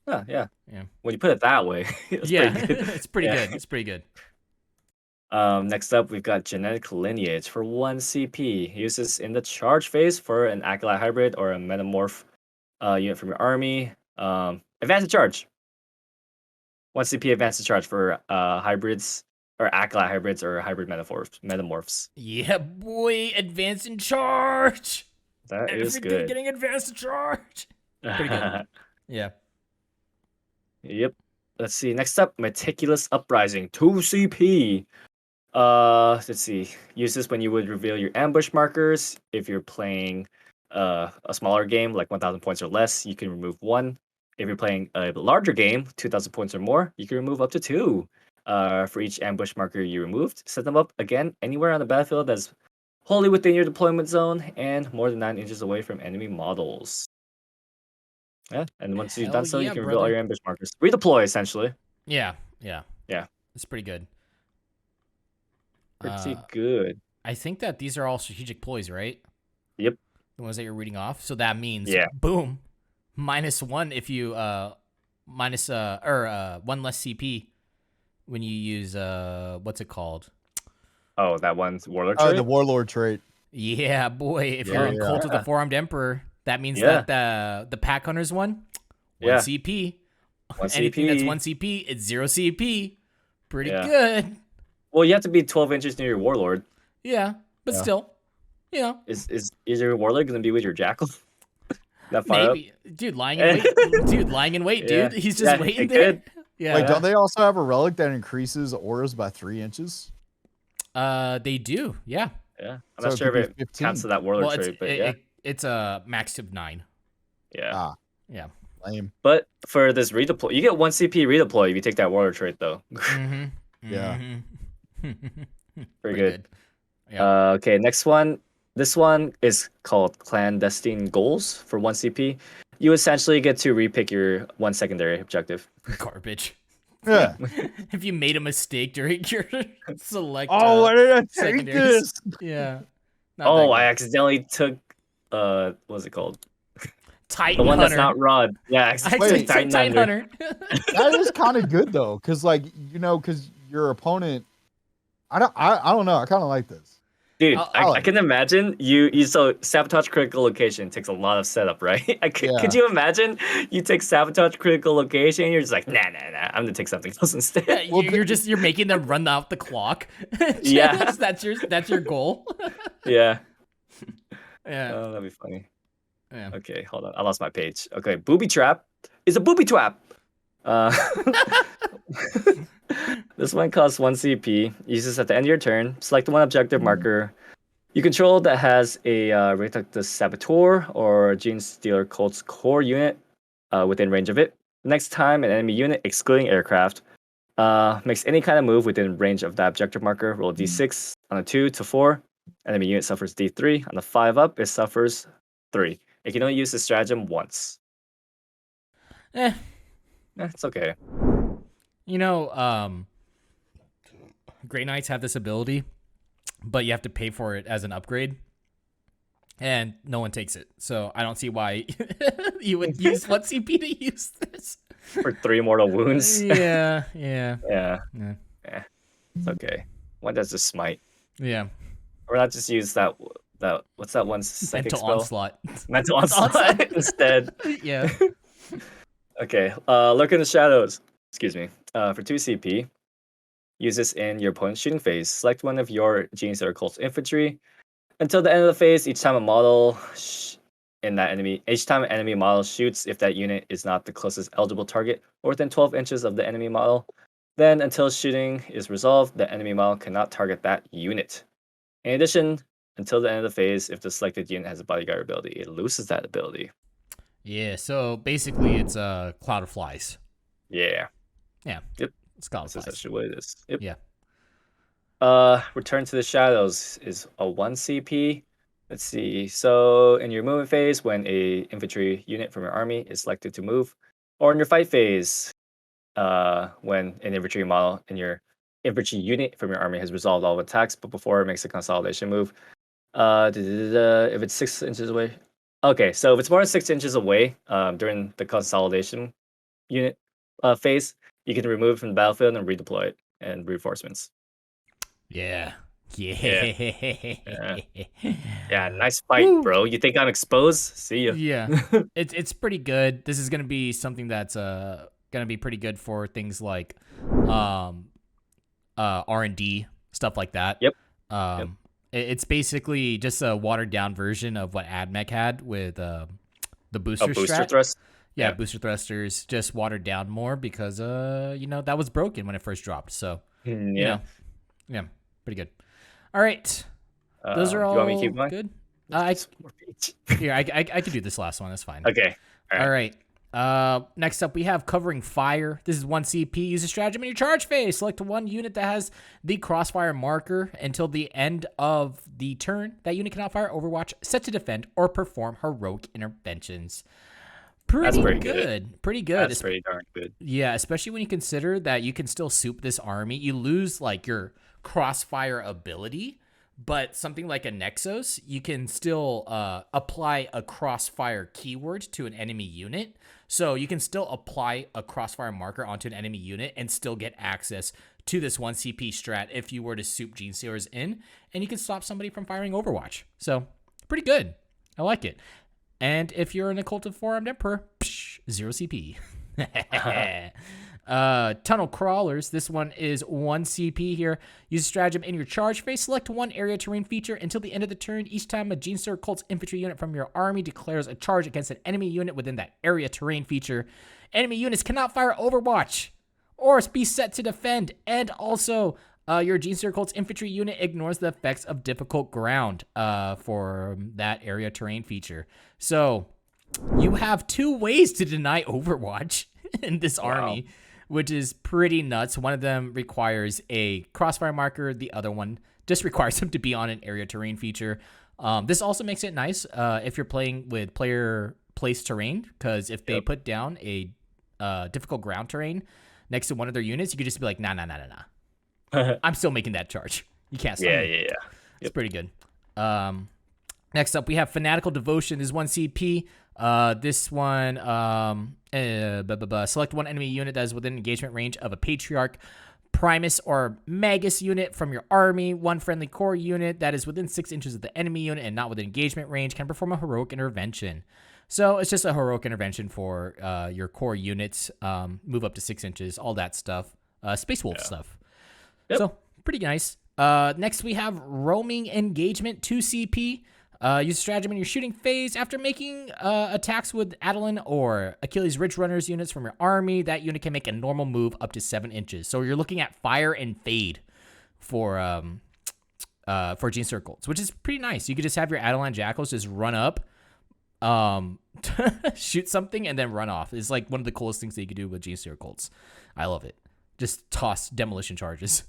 Yeah. Yeah. When you put it that way, it's Yeah, pretty good. it's pretty good. It's pretty good. Next up, we've got Genetic Lineage for 1 CP. Uses in the charge phase for an Acolyte Hybrid or a Metamorph unit from your army. Advance to charge. 1 CP advance to charge for hybrids or Acolyte Hybrids or Hybrid Metamorphs. Yeah, boy, advance in charge. That is Everything good. getting advanced to charge. Pretty good. Yeah. Yep. Let's see. Next up, Meticulous Uprising, 2 CP. Let's see. Use this when you would reveal your ambush markers. If you're playing a smaller game, like 1,000 points or less, you can remove 1. If you're playing a larger game, 2,000 points or more, you can remove up to 2. For each ambush marker you removed, set them up again anywhere on the battlefield that's wholly within your deployment zone and more than 9 inches away from enemy models. Yeah, and once you've done so, you can reveal all your ambush markers. Redeploy, essentially. Yeah. It's pretty good. Pretty good. I think that these are all strategic ploys, right? Yep. The ones that you're reading off. So that means, boom, -1 if you minus 1 less CP when you use what's it called? Oh, that one's Warlord Trait? Oh, the Warlord Trait. Yeah, boy. If you're in Cult of the Forearmed Emperor, that means that the Pack Hunters one, 1 CP. 1 Anything CP. that's 1 CP, it's 0 CP. Pretty good. Well, you have to be 12 inches near your Warlord. Yeah, but still, you know. Is your Warlord going to be with your Jackal? That far Maybe. Dude, lying in wait. Dude. He's just waiting there. Could. Yeah. Wait, don't they also have a relic that increases auras by 3 inches? They do. Yeah. Yeah. I'm not sure if it counts to that Warlord trait, but it's a max of 9. Yeah. Yeah. Lame. But for this redeploy, you get 1 CP redeploy if you take that Warlord trait, though. Yeah. Pretty good. Yeah. Okay, next one. This one is called Clandestine Goals for 1 CP. You essentially get to repick your 1 secondary objective. Garbage. Yeah. If you made a mistake during your select Why did I take secondaries. this? Yeah. I accidentally took what was it called? Titan The one Hunter. that's not Rod. Yeah, I took Titan Hunter. That is kind of good though, because because your opponent, I don't know, I kind of like this. Dude, I I can imagine you so Sabotage Critical Location takes a lot of setup, right? Could you imagine you take Sabotage Critical Location and you're just like, nah, I'm gonna take something else instead. Yeah, you're making them run out the clock. Yeah. that's your goal. Yeah. Yeah. Oh, that'd be funny. Yeah. Okay, hold on. I lost my page. Okay, Booby Trap is a booby trap. This one costs 1 CP. Uses at the end of your turn. Select one objective marker you control that has a Rectactus Saboteur or Genestealer Cults core unit within range of it. The next time an enemy unit, excluding aircraft, makes any kind of move within range of that objective marker, roll D6 on a 2 to 4. Enemy unit suffers D3. On the 5 up, it suffers 3. It can only use the stratagem once. It's okay. You know, Grey Knights have this ability, but you have to pay for it as an upgrade. and no one takes it. So I don't see why you would use 1 CP to use this. For 3 mortal wounds. Yeah. Yeah. It's okay. One does the smite. Yeah. Or not just use that what's that one psychic Mental spell? Onslaught. Mental Onslaught instead. Yeah. Okay. Lurk in the shadows. Excuse me. For 2 CP, use this in your opponent's shooting phase. Select one of your Genestealer Cults infantry. Until the end of the phase, each time an enemy model shoots, if that unit is not the closest eligible target or within 12 inches of the enemy model, then until shooting is resolved, the enemy model cannot target that unit. In addition, until the end of the phase, if the selected unit has a bodyguard ability, it loses that ability. Yeah, so basically it's a cloud of flies. Yeah. Yeah. Yep. It's cloud of That's flies. actually what it is. Yep. Yeah. Return to the Shadows is a 1 CP. Let's see. So in your movement phase, when a infantry unit from your army is selected to move, or in your fight phase, when an infantry model in your infantry unit from your army has resolved all attacks, but before it makes a consolidation move, if it's 6 inches away. Okay, so if it's more than 6 inches away, during the consolidation unit phase, you can remove it from the battlefield and redeploy it and reinforcements. Yeah. Yeah, nice fight, bro. You think I'm exposed? See ya. Yeah. It's pretty good. This is gonna be something that's gonna be pretty good for things like R&D, stuff like that. Yep. It's basically just a watered down version of what AdMech had with the booster strat. Thrust. Yeah, booster thrusters, just watered down more because that was broken when it first dropped. So yeah, pretty good. All right, those are all you want me to keep going? good. I could do this last one. That's fine. Okay. All right. Next up, we have Covering Fire. This is 1 CP. Use a stratagem in your charge phase. Select one unit that has the crossfire marker until the end of the turn. That unit cannot fire Overwatch, set to defend, or perform heroic interventions. Pretty good. Pretty good. That's pretty darn good. Yeah, especially when you consider that you can still soup this army. You lose like your crossfire ability, but something like a Nexus, you can still apply a crossfire keyword to an enemy unit. So you can still apply a crossfire marker onto an enemy unit and still get access to this 1 CP strat if you were to soup Genestealers in, and you can stop somebody from firing Overwatch. So pretty good. I like it. And if you're an occulted Forearmed Emperor, 0 CP. Tunnel Crawlers. This one is 1 CP here. Use a stratagem in your charge phase. Select one area terrain feature until the end of the turn. Each time a Genestealer Cults infantry unit from your army declares a charge against an enemy unit within that area terrain feature, enemy units cannot fire Overwatch or be set to defend. And also, your Genestealer Cults infantry unit ignores the effects of difficult ground for that area terrain feature. So you have 2 ways to deny Overwatch in this army, which is pretty nuts. One of them requires a crossfire marker. The other one just requires them to be on an area terrain feature. This also makes it nice if you're playing with player place terrain, because if they put down a difficult ground terrain next to one of their units, you could just be like, nah. I'm still making that charge. You can't stop me. Yeah. It's pretty good. Next up, we have Fanatical Devotion. This is 1 CP. This one, select one enemy unit that is within engagement range of a Patriarch, Primus, or Magus unit from your army. One friendly core unit that is within 6 inches of the enemy unit and not within engagement range can perform a heroic intervention. So it's just a heroic intervention for your core units. Move up to 6 inches, all that stuff. Space Wolf stuff. Yep. So pretty nice. Next, we have Roaming Engagement 2 CP. Use stratagem in your shooting phase. After making attacks with Adeline or Achilles Ridge Runners units from your army, that unit can make a normal move up to 7 inches. So you're looking at fire and fade for Genestealer Cults, which is pretty nice. You could just have your Adeline Jackals just run up, shoot something, and then run off. It's like one of the coolest things that you could do with Genestealer Cults. I love it. Just toss demolition charges.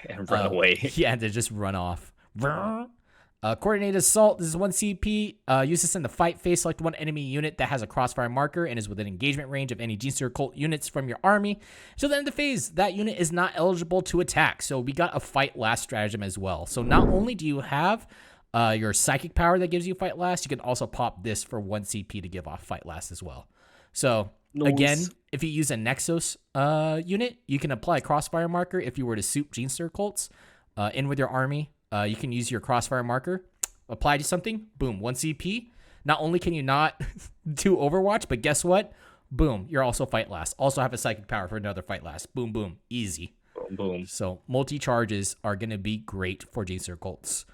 And run away. Yeah, they just run off. Coordinated Assault. This is 1 CP. Use this in the fight phase. Select one enemy unit that has a crossfire marker and is within engagement range of any Genestealer Cult units from your army. So then in the phase, that unit is not eligible to attack. So we got a fight last stratagem as well. So not only do you have your psychic power that gives you fight last. You can also pop this for 1 CP to give off fight last as well. So again, if you use a Nexus unit, you can apply a crossfire marker. If you were to soup Genestealer Cults in with your army, you can use your crossfire marker, apply to something, boom, 1 CP. Not only can you not do Overwatch, but guess what? Boom, you're also fight last. Also have a psychic power for another fight last. Boom, boom, easy. Boom, boom. So multi-charges are going to be great for Genestealer Cults.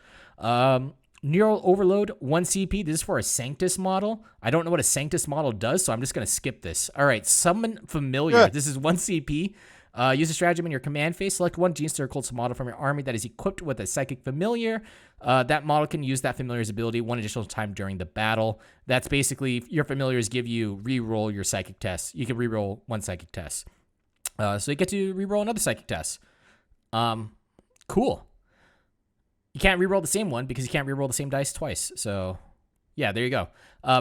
Neural Overload, 1 CP. This is for a Sanctus model. I don't know what a Sanctus model does, so I'm just going to skip this. All right, Summon Familiar. Yeah. This is 1 CP. Use a stratagem in your command phase. Select one Genestealer Cults model from your army that is equipped with a Psychic Familiar. That model can use that Familiar's ability one additional time during the battle. That's basically, your Familiars give you reroll your Psychic test. You can reroll 1 Psychic test. So you get to reroll another Psychic test. Cool. You can't reroll the same one because you can't reroll the same dice twice. So, yeah, there you go.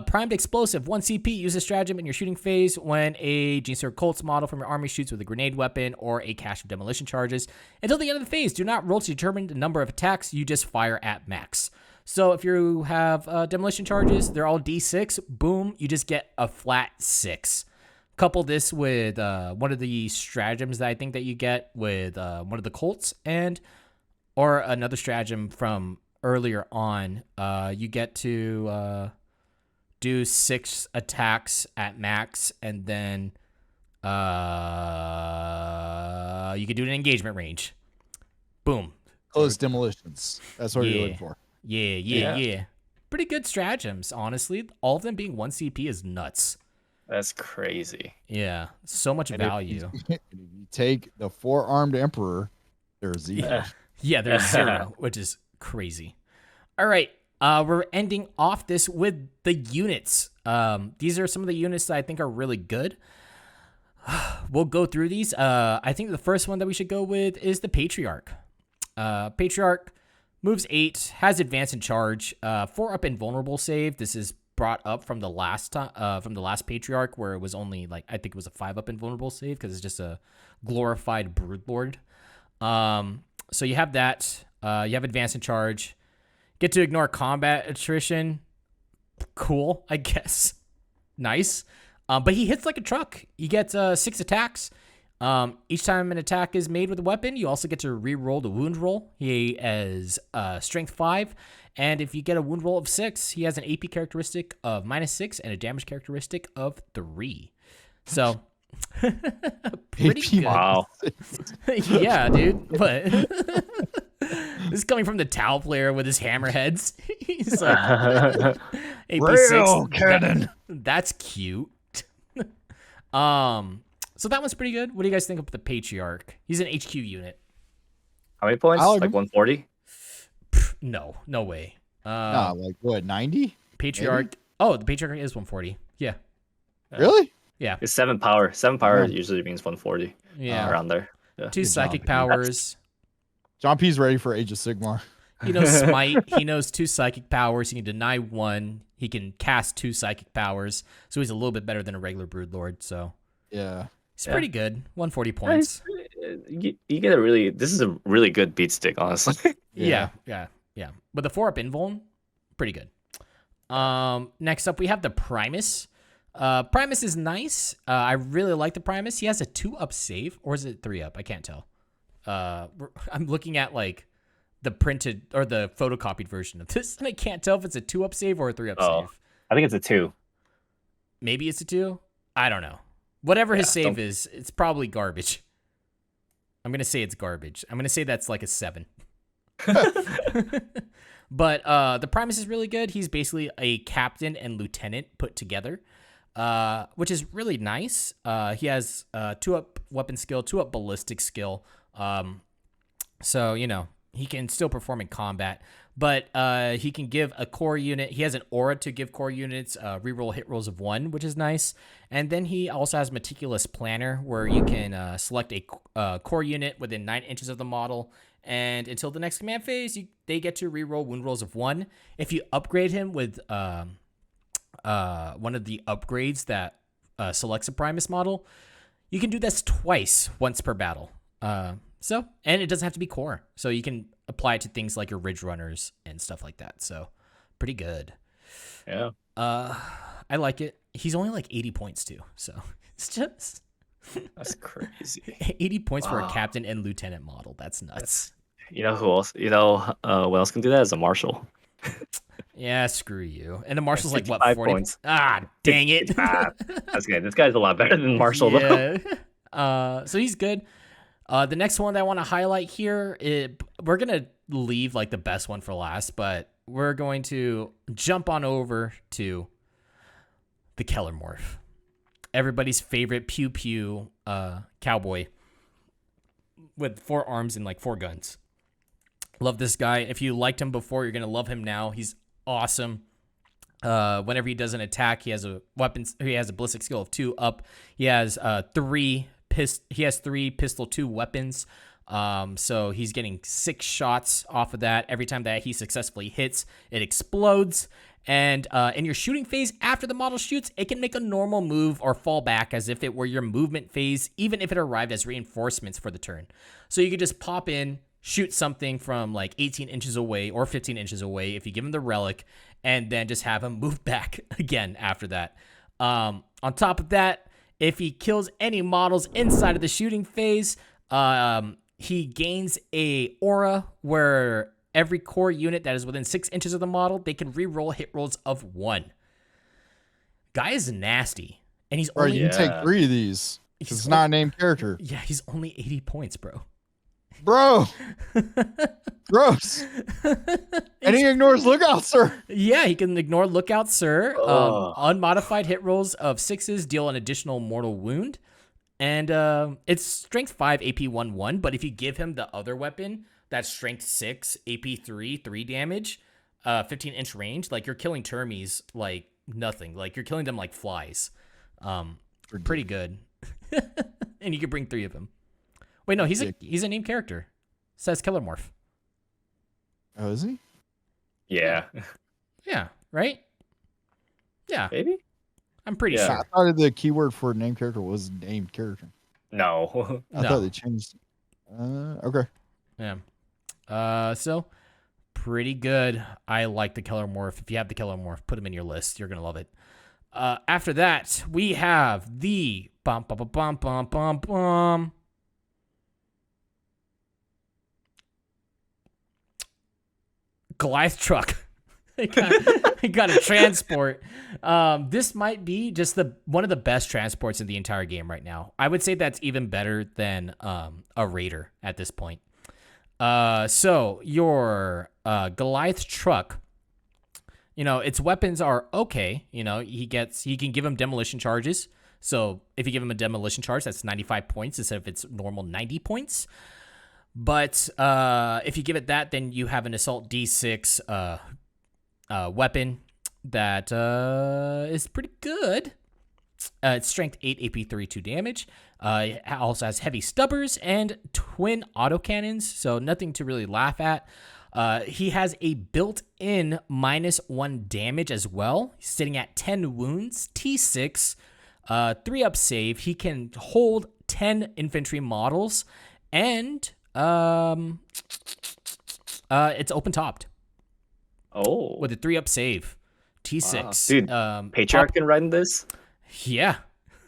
Primed Explosive, 1 CP. Use a stratagem in your shooting phase when a Genestealer Cults model from your army shoots with a grenade weapon or a cache of demolition charges. Until the end of the phase, do not roll to determine the number of attacks. You just fire at max. So if you have demolition charges, they're all D6. Boom, you just get a flat 6. Couple this with one of the stratagems that I think that you get with one of the Cults or another stratagem from earlier on. You get to do 6 attacks at max, and then you can do an engagement range. Boom. Close demolitions. That's what you're looking for. Yeah. Pretty good stratagems, honestly. All of them being 1 CP is nuts. That's crazy. Yeah, so much value. If you take the Forearmed Emperor, there's 0. Yeah, there's 0, which is crazy. All right, we're ending off this with the units. These are some of the units that I think are really good. We'll go through these. I think the first one that we should go with is the Patriarch. Patriarch moves 8, has advance and charge, 4-up invulnerable save. This is brought up from the last Patriarch, where it was only I think it was a 5-up invulnerable save because it's just a glorified Broodlord. So you have that. You have advance and charge. Get to ignore combat attrition. Cool, I guess. Nice. But he hits like a truck. He gets 6 attacks. Each time an attack is made with a weapon, you also get to re-roll the wound roll. He has strength 5. And if you get a wound roll of 6, he has an AP characteristic of -6 and a damage characteristic of 3. So, pretty good. Wow. Yeah, dude. But this is coming from the Tau player with his hammerheads. He's like, AP6. Cannon. That's cute. So that one's pretty good. What do you guys think of the Patriarch? He's an HQ unit. How many points? I'll- Like 140? No way. Nah, like what, 90? Patriarch. Maybe? Oh, the Patriarch is 140. Yeah. Really? Yeah. It's 7 power. 7 power Yeah. usually means 140. Yeah. Around there. Yeah. 2 Good psychic job. powers. John P's ready for Age of Sigmar. He knows Smite. He knows 2 psychic powers. He can deny 1. He can cast 2 psychic powers. So he's a little bit better than a regular Broodlord. So Yeah. he's pretty good. 140 points. You get a really. This is a really good beat stick, honestly. Yeah. But the 4-up invuln, pretty good. Next up, we have the Primus. Primus is nice. I really like the Primus. He has a 2-up save, or is it 3-up? I can't tell. I'm looking at the printed or the photocopied version of this, and I can't tell if it's a 2-up save or a 3-up save. I think it's a 2. Maybe it's a 2. I don't know. Whatever his save is, it's probably garbage. I'm gonna say it's garbage. I'm gonna say that's like a 7. But the Primus is really good. He's basically a captain and lieutenant put together, which is really nice. He has 2-up weapon skill, 2-up ballistic skill. So, he can still perform in combat, but he can give a core unit. He has an aura to give core units reroll hit rolls of 1, which is nice. And then he also has Meticulous Planner, where you can select a core unit within 9 inches of the model. And until the next command phase, they get to reroll wound rolls of 1. If you upgrade him with one of the upgrades that selects a Primus model, you can do this twice, once per battle. So, and it doesn't have to be core. So you can apply it to things like your Ridge Runners and stuff like that. So pretty good. Yeah. I like it. He's only like 80 points too. So it's just That's crazy. 80 points for a captain and lieutenant model. That's nuts. You know who else? You know what else can do that? Is a marshal. Yeah, screw you. And the marshal's like what, 55 40 points. Ah, dang it. That's good. This guy's a lot better than Marshall though. So he's good. The next one that I want to highlight here, we're gonna leave like the best one for last, but we're going to jump on over to the Keller Morph. Everybody's favorite pew pew cowboy with 4 arms and like 4 guns. Love this guy. If you liked him before, you're gonna love him now. He's awesome. Whenever he does an attack, he has a ballistic skill of 2 up. He has 3 pistol 2 weapons. So he's getting 6 shots off of that. Every time that he successfully hits, it explodes. And in your shooting phase, after the model shoots, it can make a normal move or fall back as if it were your movement phase, even if it arrived as reinforcements for the turn. So you could just pop in, shoot something from like 18 inches away or 15 inches away if you give him the relic, and then just have him move back again after that. On top of that, if he kills any models inside of the shooting phase, he gains a aura where every core unit that is within 6 inches of the model, they can re-roll hit rolls of 1. Guy is nasty. And he's only... you can take 3 of these. It's not a named character. Yeah, he's only 80 points, bro. Bro! Gross! And he ignores Lookout, sir! Yeah, he can ignore Lookout, sir. Unmodified hit rolls of 6s deal an additional mortal wound. And it's strength 5, AP 1/1, but if you give him the other weapon, that's strength 6, AP 3 damage, 15-inch range, like you're killing termies like nothing. Like you're killing them like flies. Pretty good. And you can bring 3 of them. Wait, no, he's a named character. Says Keller Morph. Oh, is he? Yeah. Yeah, right? Yeah. Maybe? I'm pretty I sure. thought the keyword for named character was named character. No. I thought they changed. Okay. Yeah. So pretty good. I like the Keller Morph. If you have the Keller Morph, put him in your list. You're gonna love it. After that, we have the Goliath Truck. I got a transport. This might be just one of the best transports in the entire game right now. I would say that's even better than a Raider at this point. So your Goliath Truck, its weapons are okay. He can give him demolition charges. So if you give him a demolition charge, that's 95 points instead of its normal 90 points. But if you give it that, then you have an assault D6 weapon that is pretty good. It's strength 8, AP 3, 2 damage. It also has heavy stubbers and twin autocannons, so nothing to really laugh at. He has a built-in -1 damage as well. He's sitting at 10 wounds, T6, 3-up save. He can hold 10 infantry models, and it's open-topped. Oh. With a 3-up save. T6. Dude, Patriarch can ride in this? Yeah.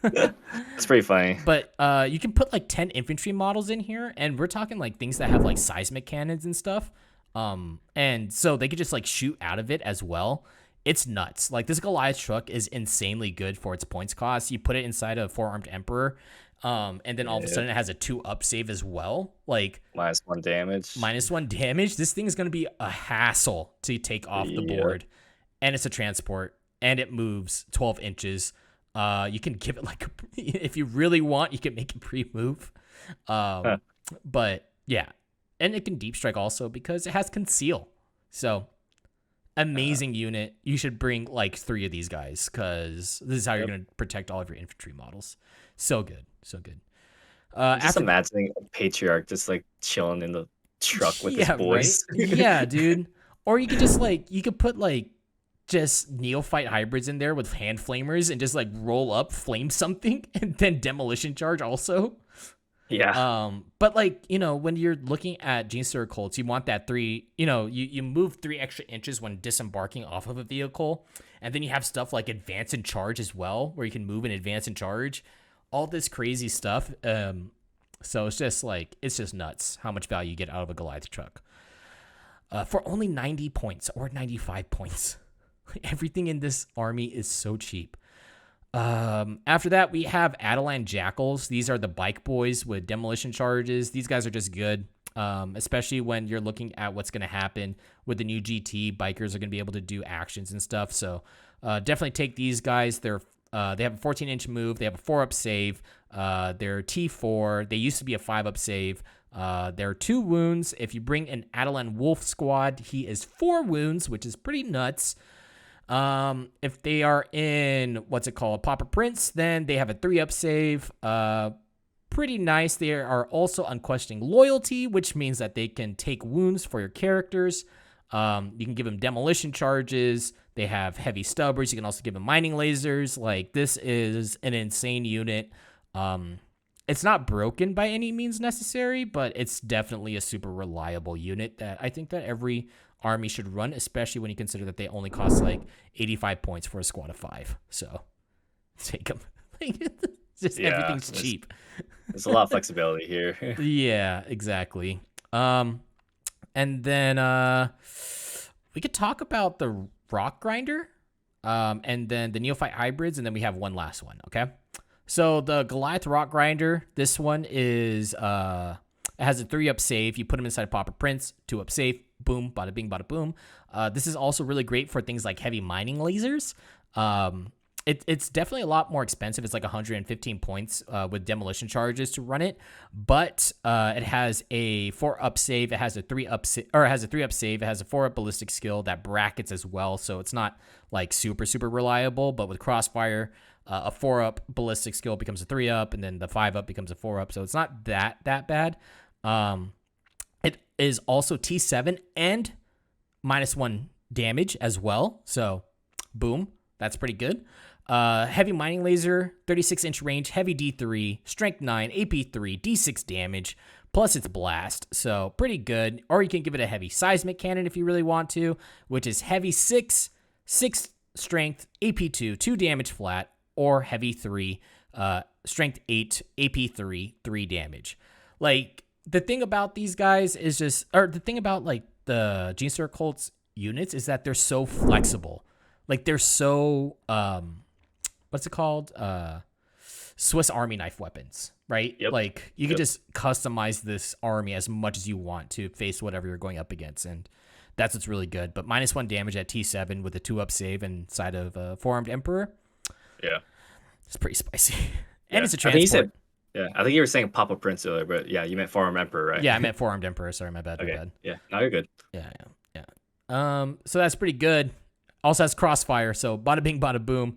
It's pretty funny. But you can put like 10 infantry models in here, and we're talking like things that have like seismic cannons and stuff. And so they could just like shoot out of it as well. It's nuts. Like this Goliath Truck is insanely good for its points cost. You put it inside a Forearmed Emperor, and then all of a sudden it has a 2-up save as well. Like -1 damage. -1 damage. This thing is going to be a hassle to take off the board. And it's a transport, and it moves 12 inches. You can give it like, if you really want, you can make it pre-move. But yeah, and it can deep strike also because it has conceal. So amazing unit. You should bring like 3 of these guys because this is how you're going to protect all of your infantry models. So good. So good. Just imagining a Patriarch just like chilling in the truck with his boys. Right? Yeah, dude. Or you could just like, you could put like just neophyte hybrids in there with hand flamers and just like roll up, flame something, and then demolition charge also. Yeah. But like, when you're looking at Genestealer Cults, you want that 3, you move 3 extra inches when disembarking off of a vehicle. And then you have stuff like advance and charge as well, where you can move and advance and charge. All this crazy stuff. So it's just nuts how much value you get out of a Goliath Truck. For only 90 points or 95 points. Everything in this army is so cheap. After that, we have Adeline Jackals. These are the bike boys with demolition charges. These guys are just good, especially when you're looking at what's going to happen with the new GT. Bikers are going to be able to do actions and stuff. So definitely take these guys. They have a 14-inch move. They have a 4-up save. They're T4. They used to be a 5-up save. They're 2 wounds. If you bring an Adeline Wolf squad, he is 4 wounds, which is pretty nuts. If they are in Pauper Prince, then they have a 3-up save. Pretty nice. They are also Unquestioning Loyalty, which means that they can take wounds for your characters. You can give them demolition charges. They have heavy stubbers. You can also give them mining lasers. Like, this is an insane unit. It's not broken by any means necessary, but it's definitely a super reliable unit that I think that every army should run, especially when you consider that they only cost like 85 points for a squad of 5. So take them. Everything's cheap. There's a lot of flexibility here. Yeah, exactly. And then we could talk about the Rock Grinder, and then the Neophyte Hybrids, and then we have one last one. Okay. So the Goliath Rock Grinder, this one is it has a 3-up save. You put them inside Pauper Prince, 2-up save. Boom, bada bing, bada boom. This is also really great for things like heavy mining lasers. It's definitely a lot more expensive. It's like 115 points with demolition charges to run it, but it has a 4-up save. It has a 3-up save. It has a 4-up ballistic skill that brackets as well, so it's not like super reliable. But with Crossfire, a 4-up ballistic skill becomes a 3-up, and then the 5-up becomes a 4-up. So it's not that bad. It is also T7 and -1 damage as well. So, boom, that's pretty good. Heavy mining laser, 36-inch range, heavy D3, strength 9, AP3, D6 damage, plus its blast. So, pretty good. Or you can give it a heavy seismic cannon if you really want to, which is heavy 6, 6 strength, AP2, 2 damage flat, or heavy 3, strength 8, AP3, 3 damage. Like, the thing about these guys is the thing about like the Genestealer Cults units is that they're so flexible. Like, they're so, what's it called? Swiss Army knife weapons, right? Yep. Like, you can just customize this army as much as you want to face whatever you're going up against. And that's what's really good. But -1 damage at T7 with a 2-up save inside of a Forearmed Emperor. Yeah. It's pretty spicy. Yeah. And it's a transport. I think you were saying Papa Prince earlier, but yeah, you meant Forearmed Emperor, right? Yeah, I meant Forearmed Emperor. Sorry, my bad. Okay. My bad. Yeah, now you're good. Yeah. So that's pretty good. Also has Crossfire, so bada bing, bada boom.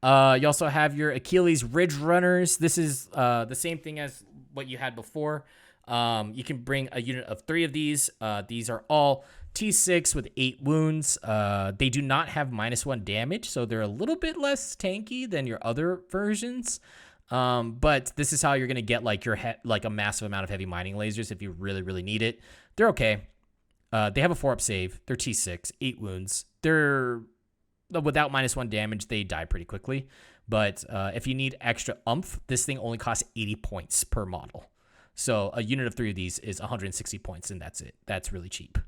You also have your Achilles Ridge Runners. This is the same thing as what you had before. You can bring a unit of 3 of these. These are all T6 with 8 wounds. They do not have -1 damage, so they're a little bit less tanky than your other versions. But this is how you're going to get like your like a massive amount of heavy mining lasers if you really need it. They're okay. They have a 4-up save. They're T6, 8 wounds. They're without -1 damage. They die pretty quickly. But if you need extra oomph, this thing only costs 80 points per model. So a unit of 3 of these is 160 points, and that's it. That's really cheap.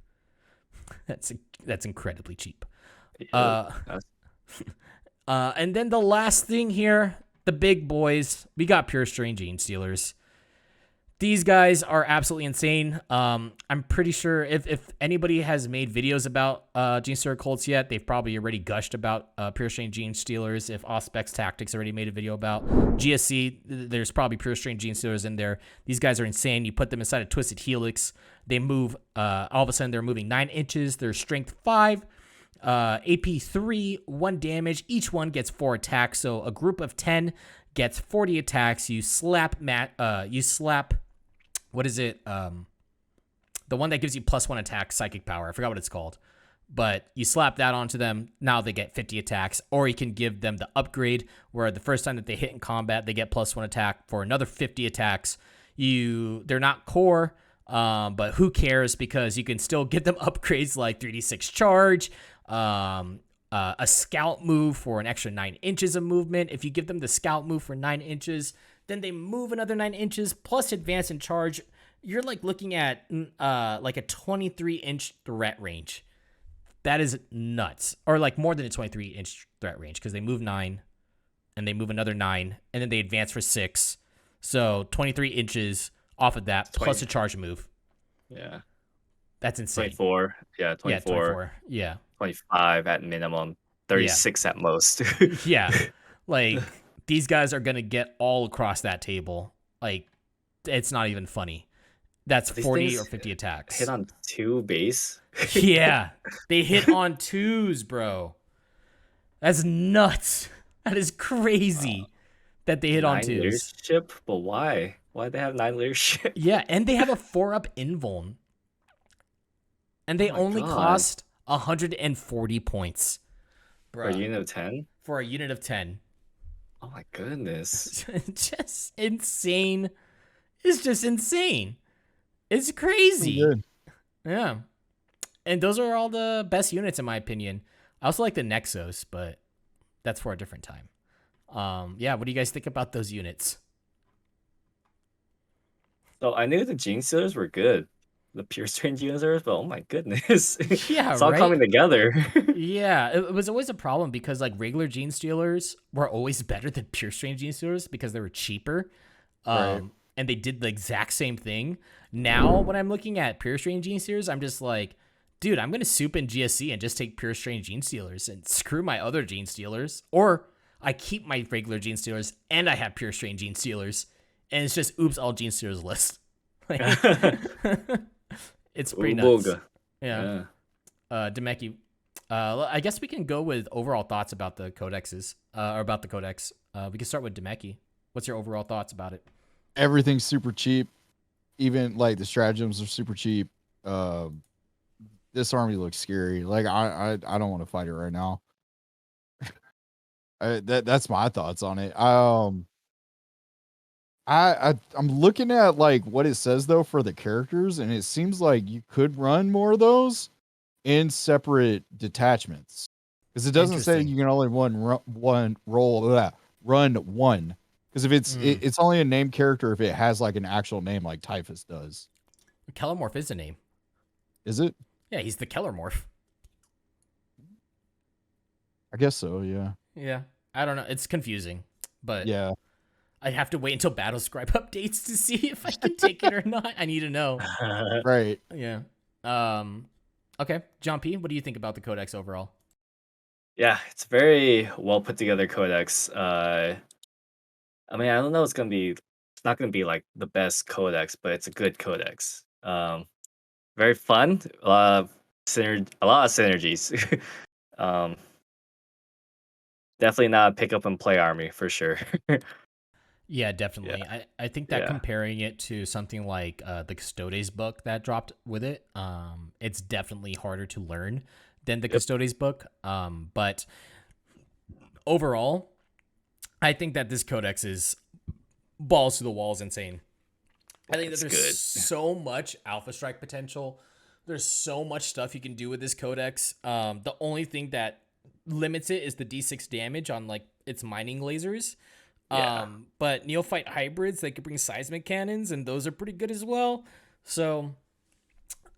That's incredibly cheap. And then the last thing here, the big boys. We got Pure Strain Genestealers. These guys are absolutely insane. I'm pretty sure if anybody has made videos about Genestealer Cults yet, they've probably already gushed about Pure Strain Genestealers. If Auspex Tactics already made a video about GSC, there's probably Pure Strain Genestealers in there. These guys are insane. You put them inside a Twisted Helix. They move, all of a sudden they're moving 9 inches. They're strength 5, AP 3, 1 damage. Each one gets 4 attacks. So a group of 10 gets 40 attacks. You slap what is it? The one that gives you +1 attack, psychic power. I forgot what it's called. But you slap that onto them. Now they get 50 attacks. Or you can give them the upgrade where the first time that they hit in combat, they get +1 attack for another 50 attacks. They're not core, but who cares, because you can still get them upgrades like 3d6 charge, a scout move for an extra 9 inches of movement. If you give them the scout move for 9 inches, then they move another 9 inches plus advance and charge. You're like looking at like a 23-inch threat range. That is nuts. Or like more than a 23-inch threat range, because they move 9 and they move another 9 and then they advance for 6. So 23 inches off of that plus a charge move. Yeah. That's insane. 24. Yeah, 24. Yeah, 24. Yeah. 25 at minimum. 36 at most. Yeah. Like, these guys are going to get all across that table. Like, it's not even funny. That's 40 or 50 attacks. Hit on 2 base. Yeah. They hit on 2s, bro. That's nuts. That is crazy that they hit on 2s. Leadership? But why? Why they have 9 leadership? Yeah, and they have a 4-up invuln. And they only cost 140 points. Bro. For a unit of 10? For a unit of 10. Oh my goodness. Just insane. It's just insane. It's crazy. Yeah. And those are all the best units in my opinion. I also like the Nexos, but that's for a different time. Yeah, what do you guys think about those units? So I knew the Genestealers were good. The pure strange Genestealers, but oh my goodness. Yeah, it's all coming together. Yeah, it was always a problem because like regular Genestealers were always better than pure strange Genestealers because they were cheaper. Right. And they did the exact same thing. Now, when I'm looking at pure strange Genestealers, I'm just like, dude, I'm going to soup in GSC and just take pure strange Genestealers and screw my other Genestealers. Or I keep my regular Genestealers and I have pure strange Genestealers. And it's just, oops, all Genestealers list. Like, it's pretty nuts. Yeah. Demeki, I guess we can go with overall thoughts about the codexes, or about the codex. We can start with Demeki. What's your overall thoughts about it? Everything's super cheap. Even like the stratagems are super cheap. This army looks scary. Like I don't want to fight it right now. That's my thoughts on it. I'm looking at like what it says though for the characters, and it seems like you could run more of those in separate detachments, because it doesn't say you can only run one. Because if it's only a named character if it has like an actual name, like Typhus does. Keller Morph is a name. Is it? Yeah, he's the Keller Morph. I guess so. Yeah. Yeah. I don't know. It's confusing, but yeah. I'd have to wait until Battle Scribe updates to see if I can take it or not. I need to know. Right. Yeah. Okay. John P., what do you think about the codex overall? Yeah, it's a very well put together codex. I mean, I don't know. It's not gonna be like the best codex, but it's a good codex. Very fun. A lot of synergies. Definitely not a pick up and play army for sure. Yeah, definitely. Yeah. I think that comparing it to something like the Custodes book that dropped with it, it's definitely harder to learn than the Custodes book. But overall, I think that this codex is balls to the walls insane. I think that there's so much Alpha Strike potential. There's so much stuff you can do with this codex. The only thing that limits it is the D6 damage on like its mining lasers. But Neophyte hybrids, they could bring seismic cannons, and those are pretty good as well. So,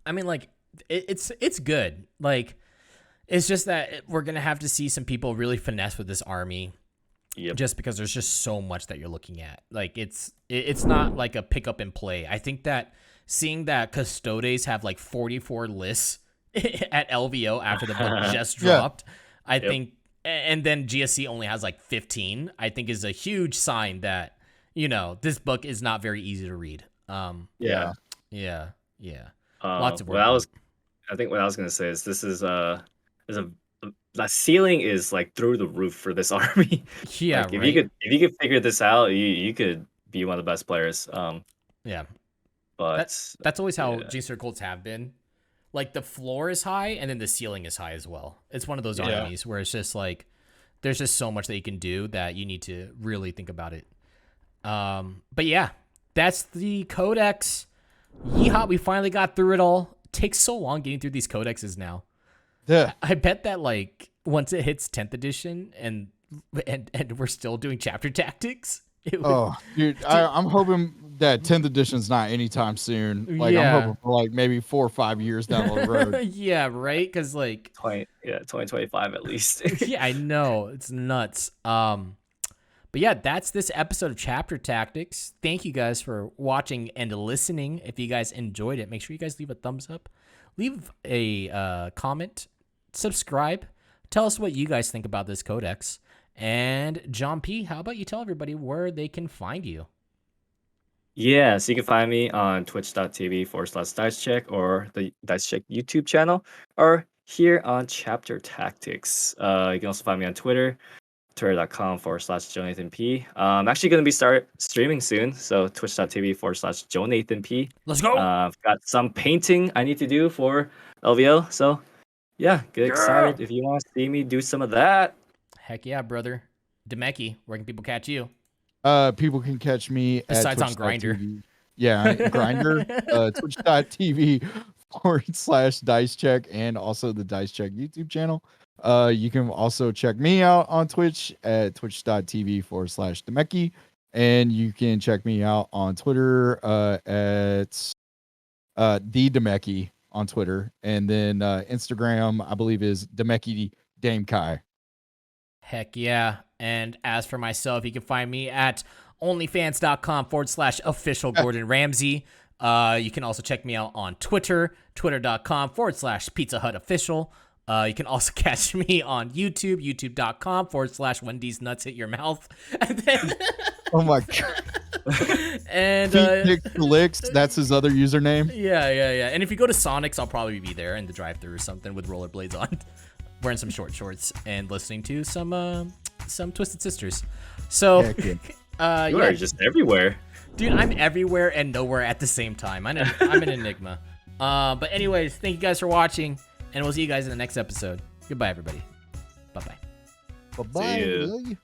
I mean, like, it's good. Like, it's just that we're gonna have to see some people really finesse with this army. Yep. Just because there's just so much that you're looking at. Like, it's not like a pick up and play. I think that seeing that Custodes have like 44 lists at LVO after the book just dropped, I think, and then GSC only has like 15, I think is a huge sign that, this book is not very easy to read. Yeah. Lots of work. I think what I was gonna say is this is the ceiling is like through the roof for this army. Yeah, like, if you could figure this out, you could be one of the best players. Yeah, but that's always how Genestealer Cults have been. Like, the floor is high and then the ceiling is high as well. It's one of those armies where it's just like there's just so much that you can do that you need to really think about it. But yeah, that's the Codex. Yeehaw, we finally got through it all. It takes so long getting through these codexes now. Yeah. I bet that like once it hits 10th edition and we're still doing chapter tactics. Dude, I'm hoping that 10th edition's not anytime soon. Like I'm hoping for like maybe 4 or 5 years down the road. Yeah, right? Because like 2025 at least. yeah, I know. It's nuts. But yeah, that's this episode of Chapter Tactics. Thank you guys for watching and listening. If you guys enjoyed it, make sure you guys leave a thumbs up, leave a comment, subscribe, tell us what you guys think about this codex. And John P., how about you tell everybody where they can find you? Yeah, so you can find me on twitch.tv/DiceCheck or the DiceCheck YouTube channel, or here on Chapter Tactics. You can also find me on Twitter, twitter.com/JonathanP. I'm actually going to be streaming soon, so twitch.tv/JonathanP. Let's go! I've got some painting I need to do for LVO, so yeah, get excited if you want to see me do some of that. Heck yeah, brother. Demeki, where can people catch you? People can catch me besides at on Grindr. Yeah, Grindr, twitch.tv/DiceCheck, and also the DiceCheck YouTube channel. You can also check me out on Twitch at twitch.tv/Demeki, and you can check me out on Twitter at the Demeki on Twitter, and then Instagram I believe is Demeki Dame Kai. Heck yeah. And as for myself, you can find me at onlyfans.com/official Gordon Ramsay. You can also check me out on Twitter, twitter.com/Pizza Hut Official. You can also catch me on YouTube, youtube.com/Wendy's Nuts Hit Your Mouth. And then oh my God. And Licks, that's his other username. Yeah. And if you go to Sonic's, I'll probably be there in the drive-thru or something with rollerblades on, wearing some short shorts and listening to some Twisted Sisters. So you are just everywhere, dude. I'm everywhere and nowhere at the same time. I'm an enigma. But anyways, thank you guys for watching, and we'll see you guys in the next episode. Goodbye, everybody. Bye-bye. Bye-bye.